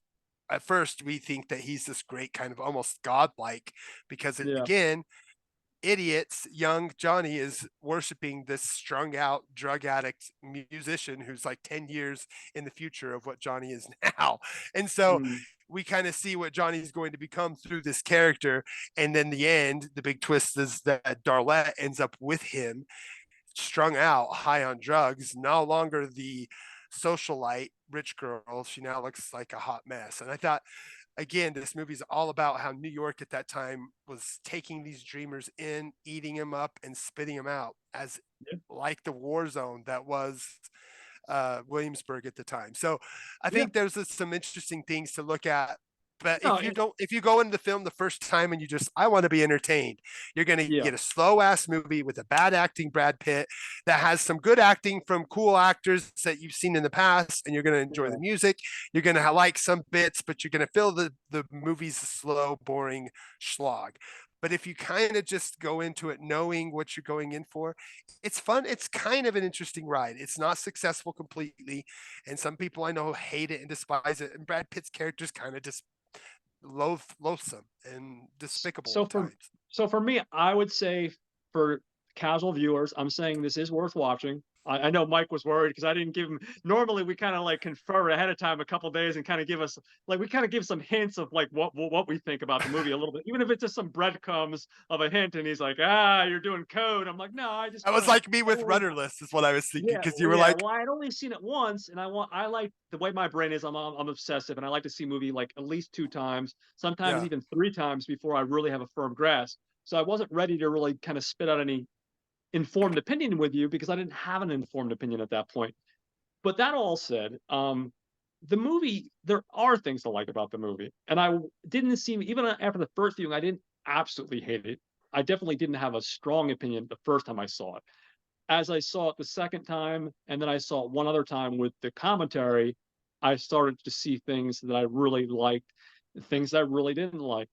at first we think that he's this great kind of almost godlike because Yeah. again idiots, young Johnny is worshiping this strung out drug addict musician who's like 10 years in the future of what Johnny is now. And so Mm, we kind of see what Johnny's going to become through this character. And then the end, the big twist is that Darlette ends up with him, strung out, high on drugs, no longer the socialite rich girl. She now looks like a hot mess. And I thought, again, this movie's all about how New York at that time was taking these dreamers in, eating them up, and spitting them out as yeah. like the war zone that was Williamsburg at the time. So I Yeah. think there's some interesting things to look at. But No, if you go into the film the first time and you just, I want to be entertained, you're going to yeah. get a slow ass movie with a bad acting Brad Pitt that has some good acting from cool actors that you've seen in the past, and you're going to enjoy Yeah. the music. You're going to like some bits, but you're going to feel the movie's slow, boring slog. But if you kind of just go into it knowing what you're going in for, it's fun. It's kind of an interesting ride. It's not successful completely, and some people I know hate it and despise it. And Brad Pitt's character's kind of just loathsome and despicable So at for times. so for me, I would say for casual viewers, I'm saying this is worth watching. I know Mike was worried because I didn't give him. Normally, we kind of like confer ahead of time a couple days and kind of give us like we kind of give some hints of like what we think about the movie a little bit, even if it's just some breadcrumbs of a hint. And he's like, "Ah, you're doing code." I'm like, "No, I just That kind was of like me with only Rudderless, is what I was thinking, yeah, because you well, were yeah. like, Well, I had only seen it once, and I like the way my brain is. I'm obsessive, and I like to see a movie like at least two times, sometimes yeah, even three times before I really have a firm grasp. So I wasn't ready to really kind of spit out any informed opinion with you because I didn't have an informed opinion at that point. But that all said, the movie there are things to like about the movie, and I didn't seem even after the first viewing, I didn't absolutely hate it. I definitely didn't have a strong opinion the first time I saw it. As I saw it the second time, and then I saw it one other time with the commentary, I started to see things that I really liked, things that I really didn't like.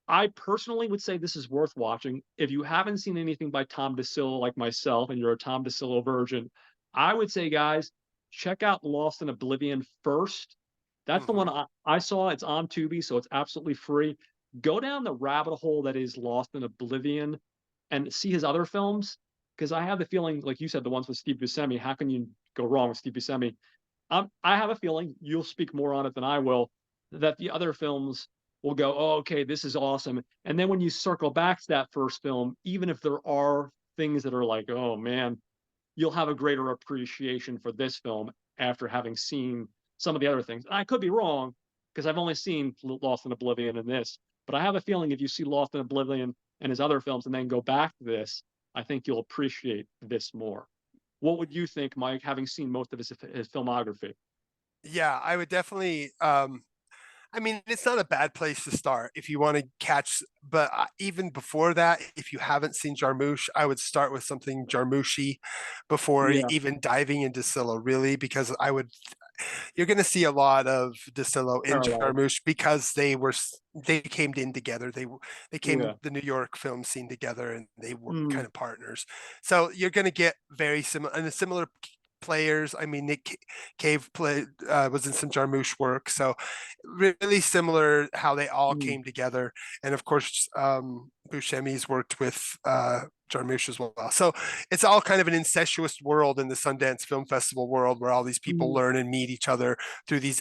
I personally would say this is worth watching. If you haven't seen anything by Tom Dicillo like myself, and you're a Tom Dicillo virgin, I would say, guys, check out Lost in Oblivion first. That's the one mm-hmm. I saw. It's on Tubi, so it's absolutely free. Go down the rabbit hole that is Lost in Oblivion and see his other films. Because I have the feeling, like you said, the ones with Steve Buscemi, how can you go wrong with Steve Buscemi? I have a feeling you'll speak more on it than I will, that the other films will go, oh, okay, this is awesome. And then when you circle back to that first film, even if there are things that are like, oh man, you'll have a greater appreciation for this film after having seen some of the other things. I could be wrong because I've only seen Lost in Oblivion and this, but I have a feeling if you see Lost in Oblivion and his other films and then go back to this, I think you'll appreciate this more. What would you think, Mike, having seen most of his filmography? Yeah, I would definitely. I mean, it's not a bad place to start if you want to catch, but even before that, if you haven't seen Jarmusch, I would start with something Jarmushy before Yeah, even diving into Scylla, really, because you're going to see a lot of DeSillo in parallels. Jarmusch because they came in together. They came Yeah. the New York film scene together, and they were Mm, kind of partners. So you're going to get very similar and similar players. I mean, Nick Cave played was in some Jarmusch work, so really similar how they all mm, came together. And of course, Buscemi's worked with Jarmusch as well. So it's all kind of an incestuous world in the Sundance Film Festival world where all these people mm, learn and meet each other through these,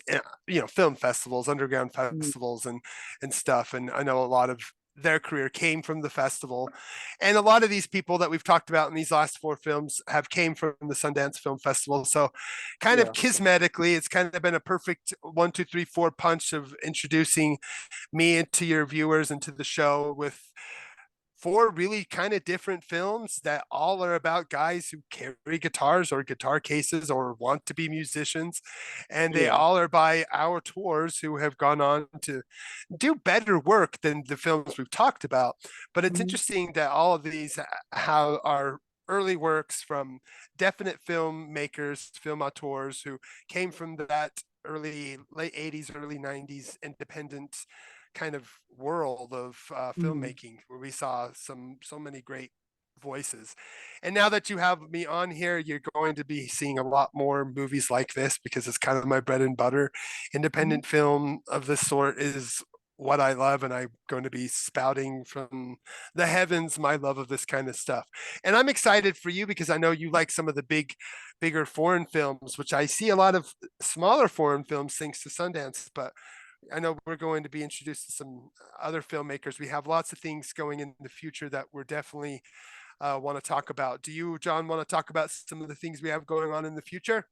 film festivals, underground mm, festivals, and stuff. And I know a lot of their career came from the festival, and a lot of these people that we've talked about in these last four films have came from the Sundance Film Festival. So kind of yeah. kismetically, it's kind of been a perfect 1, 2, 3, 4 punch of introducing me into your viewers and to the show with four really kind of different films that all are about guys who carry guitars or guitar cases or want to be musicians. And they Yeah. all are by our tours who have gone on to do better work than the films we've talked about. But it's Mhm. interesting that all of these have are early works from definite filmmakers, film auteurs who came from that late 80s, early 90s independent kind of world of Mhm. filmmaking where we saw so many great voices. And now that you have me on here, you're going to be seeing a lot more movies like this because it's kind of my bread and butter. Mhm. Independent film of this sort is what I love, and I'm going to be spouting from the heavens my love of this kind of stuff. And I'm excited for you because I know you like some of the bigger foreign films, which I see a lot of smaller foreign films thanks to Sundance, but I know we're going to be introduced to some other filmmakers. We have lots of things going in the future that we're definitely want to talk about. Do you, John, want to talk about some of the things we have going on in the future?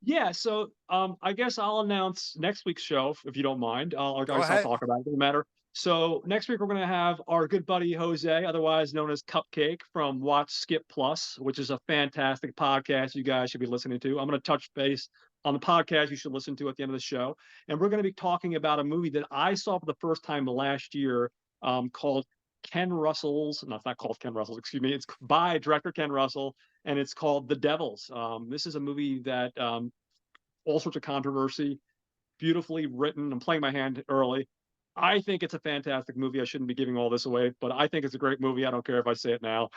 Yeah, so I guess I'll announce next week's show if you don't mind. I Go guess I'll ahead. talk about it. Doesn't matter. So next week we're going to have our good buddy Jose, otherwise known as Cupcake, from Watch Skip Plus, which is a fantastic podcast you guys should be listening to. I'm going to touch base on the podcast you should listen to at the end of the show, and we're going to be talking about a movie that I saw for the first time last year, called Ken Russell's. No, it's not called Ken Russell's. Excuse me. It's by director Ken Russell, and it's called The Devils. This is a movie that all sorts of controversy, beautifully written. I'm playing my hand early. I think it's a fantastic movie. I shouldn't be giving all this away, but I think it's a great movie. I don't care if I say it now.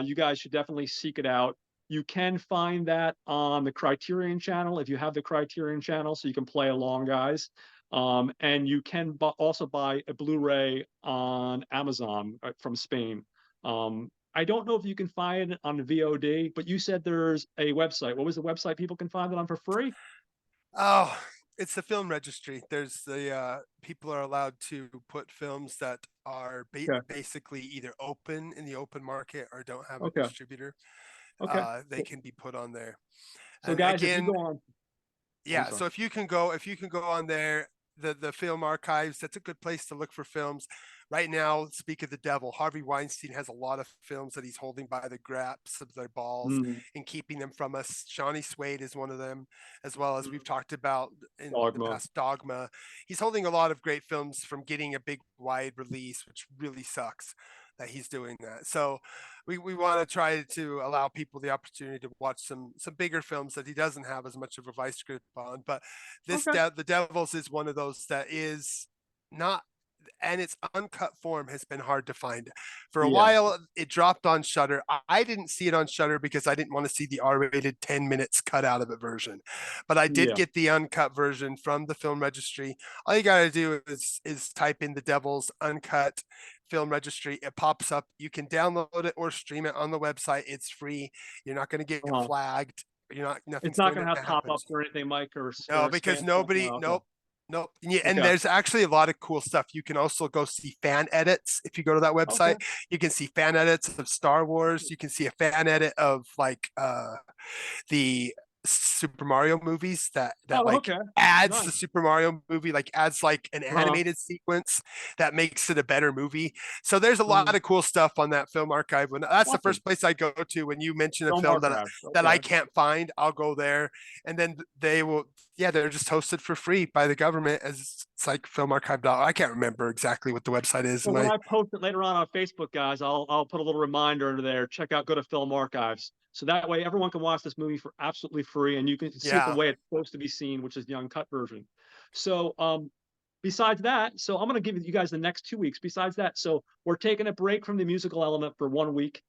You guys should definitely seek it out. You can find that on the Criterion channel if you have the Criterion channel, so you can play along, guys. And you can also buy a Blu-ray on Amazon from Spain. I don't know if you can find it on VOD, but you said there's a website. What was the website people can find it on for free? Oh, it's the film registry. There's the people are allowed to put films that are Okay. basically either open in the open market or don't have a Okay. distributor. Okay. They Cool. can be put on there. So And guys, if you again, go on, oh, I'm yeah, sorry. so if you can go on there, the film archives, that's a good place to look for films. Right now, speak of the devil, Harvey Weinstein has a lot of films that he's holding by the graps of their balls Mm, and keeping them from us. Johnny Seude is one of them, as well as we've mm, talked about in the Dogma. past, Dogma. He's holding a lot of great films from getting a big wide release, which really sucks that he's doing that. So we want to try to allow people the opportunity to watch some bigger films that he doesn't have as much of a vice grip on. But Okay. the Devils is one of those that is not, and its uncut form has been hard to find. For a Yeah. while, it dropped on Shutter. I didn't see it on Shutter because I didn't want to see the R-rated 10 minutes cut out of it version. But I did Yeah. get the uncut version from the film registry. All you got to do is type in the Devil's uncut film registry. It pops up. You can download it or stream it on the website. It's free. You're not going to get Uh-huh. flagged. It's Nothing's not going going to to have happen. pop-ups or anything, Mike, or No, because spam stuff. nobody, No. Okay. nope, nope. Yeah, and Okay. there's actually a lot of cool stuff. You can also go see fan edits. If you go to that Okay. website, you can see fan edits of Star Wars. You can see a fan edit of like the Super Mario movies that Oh, like okay. adds the Nice. Super Mario movie, like adds like an Uh-huh. animated sequence that makes it a better movie. So there's a lot Mhm. of cool stuff on that film archive. When that's the Awesome. first place I go to when you mention a Film film archive. that I Okay. can't find, I'll go there, and then they will. Yeah, they're just hosted for free by the government as it's like film archive. I can't remember exactly what the website is. So when My I post it later on Facebook, guys, I'll put a little reminder under there. Check out, go to Film Archives, so that way everyone can watch this movie for absolutely free, and you can see it the yeah, way it's supposed to be seen, which is the uncut version. So besides that, so I'm going to give you guys the next 2 weeks. Besides that, so we're taking a break from the musical element for 1 week,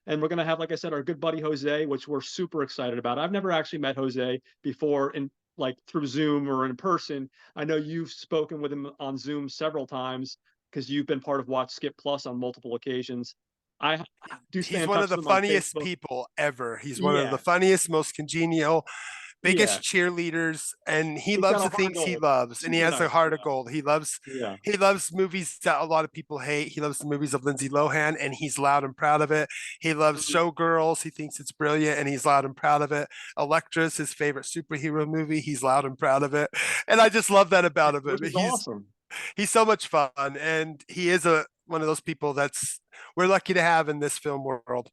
and we're going to have, like I said, our good buddy Jose, which we're super excited about. I've never actually met Jose before in like through Zoom or in person. I know you've spoken with him on Zoom several times because you've been part of Watch Skip Plus on multiple occasions. I do stay he's in one touch of the with him on funniest Facebook. people ever. He's one of the Yeah, funniest, most congenial, yeah. biggest cheerleaders, and he He's got loves a the heart of things he gold. loves, and he Super has a nice. heart Yeah, of gold. yeah. He loves movies that a lot of people hate. He loves the movies of Lindsay Lohan, and he's loud and proud of it. He loves Mhm. Showgirls. He thinks it's brilliant, and he's loud and proud of it. Electra's his favorite superhero movie. He's loud and proud of it, and I just love that about him. Which is He's awesome. he's so much fun, and he is one of those people we're lucky to have in this film world.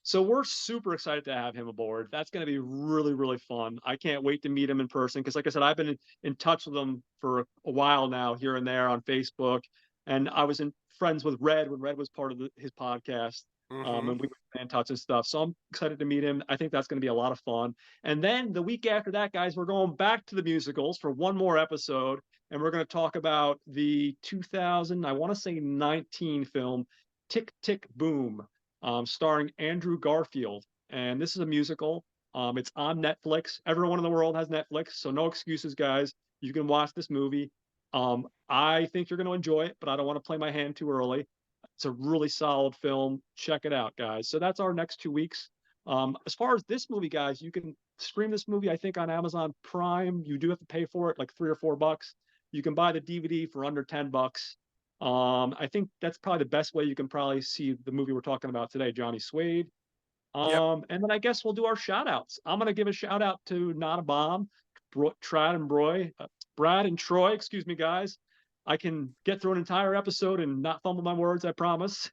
So we're super excited to have him aboard. That's going to be really, really fun. I can't wait to meet him in person because, like I said, I've been in touch with him for a while now, here and there on Facebook, and I was in friends with Red when Red was part of his podcast, Hmm. and we were in touch and stuff. So I'm excited to meet him. I think that's going to be a lot of fun. And then the week after that, guys, we're going back to the musicals for one more episode, and we're going to talk about the 2000, I want to say 19 film Tick Tick Boom, starring Andrew Garfield. And this is a musical. It's on Netflix. Everyone in the world has Netflix, so no excuses, guys. You can watch this movie. I think you're going to enjoy it, but I don't want to play my hand too early. It's a really solid film. Check it out, guys. So that's our next 2 weeks. As far as this movie, guys, you can stream this movie, I think, on Amazon Prime. You do have to pay for it, like $3 or $4. You can buy the DVD for under $10. I think that's probably the best way you can probably see the movie we're talking about today, Johnny Seude. Yep. And then I guess we'll do our shout outs. I'm going to give a shout out to Not a Bomb, Brad and Troy, excuse me, guys. I can get through an entire episode and not fumble my words, I promise.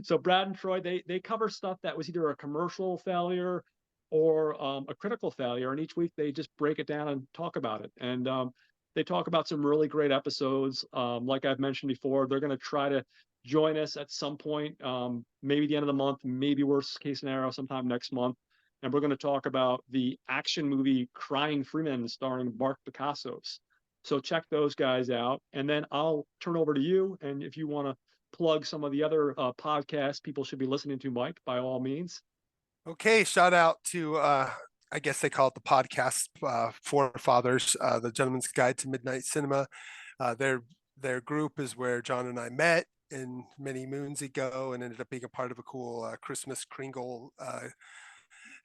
So Brad and Troy, they cover stuff that was either a commercial failure or a critical failure, and each week they just break it down and talk about it. And they talk about some really great episodes. Like I've mentioned before, they're going to try to join us at some point, maybe the end of the month, maybe worst case scenario, sometime next month. And we're going to talk about the action movie Crying Freeman starring Mark Picassos. So check those guys out. And then I'll turn over to you. And if you want to plug some of the other podcasts people should be listening to, Mike, by all means. Okay, shout out to I guess they call it the podcast forefathers, the Gentleman's Guide to Midnight Cinema. Their group is where John and I met in many moons ago, and ended up being a part of a cool Christmas Kringle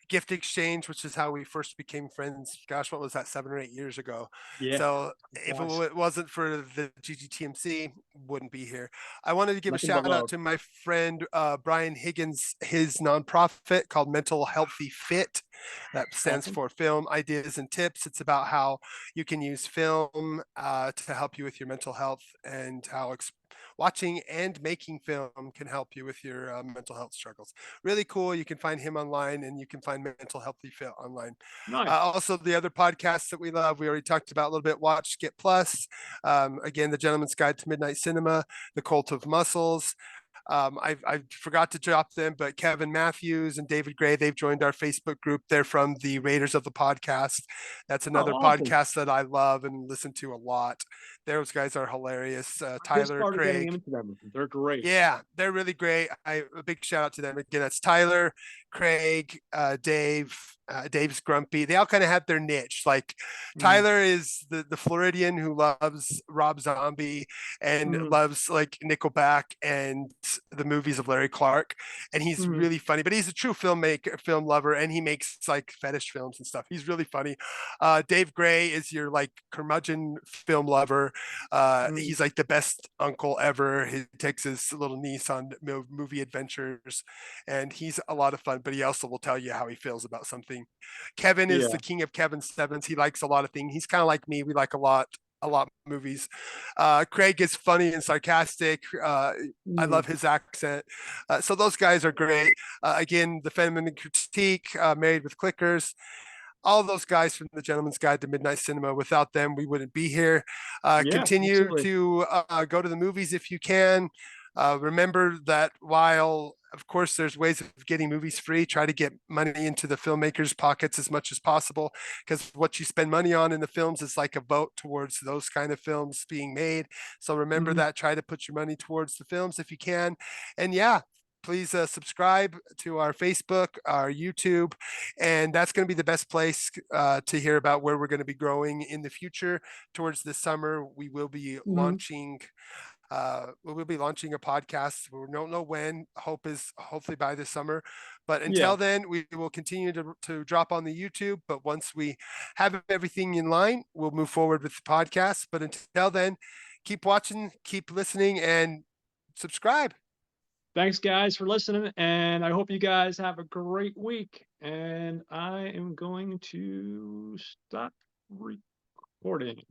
gift exchange, which is how we first became friends. Gosh, what was that, 7 or 8 years ago? Yeah, So it if was it wasn't for the GGTMC, wouldn't be here. I wanted to give a nothing but shout out love. to my friend Brian Higgins, his nonprofit called Mental Healthy Fit. That stands Awesome. for Film Ideas and Tips. It's about how you can use film to help you with your mental health, and how watching and making film can help you with your mental health struggles. Really cool. You can find him online, and you can find Mental Healthy Fit online. Nice. Also, the other podcasts that we love, we already talked about a little bit. Watch Skip Plus, again, The Gentleman's Guide to Midnight Cinema, The Cult of Muscles. I forgot to drop them, but Kevin Matthews and David Gray, they've joined our Facebook group. They're from the Raiders of the Podcast. That's Oh, another awesome. podcast that I love and listen to a lot. Those guys are hilarious. I just Tyler, started getting Craig. into them. They're great. Yeah, they're really great. A big shout out to them again. That's Tyler, Craig, Dave. Dave's grumpy. They all kind of have their niche. Like Mm, Tyler is the Floridian who loves Rob Zombie and mm, loves like Nickelback and the movies of Larry Clark. And he's mm, really funny, but he's a true filmmaker, film lover, and he makes like fetish films and stuff. He's really funny. Dave Gray is your like curmudgeon film lover. mm. He's like the best uncle ever. He takes his little niece on movie adventures, and he's a lot of fun. But he also will tell you how he feels about something. Kevin is Yeah. the king of Kevin Sevens. He likes a lot of things. He's kind of like me. We like a lot of movies. Craig is funny and sarcastic. I Mm, love his accent. So those guys are great. Again, the Feminine Critique, Married with Clickers, all those guys from the Gentleman's Guide to Midnight Cinema. Without them, we wouldn't be here. yeah, Continue absolutely. to go to the movies if you can. Remember that while, of course, there's ways of getting movies free, try to get money into the filmmakers' pockets as much as possible, because what you spend money on in the films is like a vote towards those kind of films being made. So remember Mhm. that. Try to put your money towards the films if you can. And yeah, please subscribe to our Facebook, our YouTube, and that's going to be the best place to hear about where we're going to be growing in the future. Towards this summer, Mhm. we will be launching a podcast. We don't know when. Hope is hopefully by this summer. But Yeah. until then, we will continue to drop on the YouTube. But once we have everything in line, we'll move forward with the podcast. But until then, keep watching, keep listening, and subscribe. Thanks, guys, for listening. And I hope you guys have a great week. And I am going to stop recording.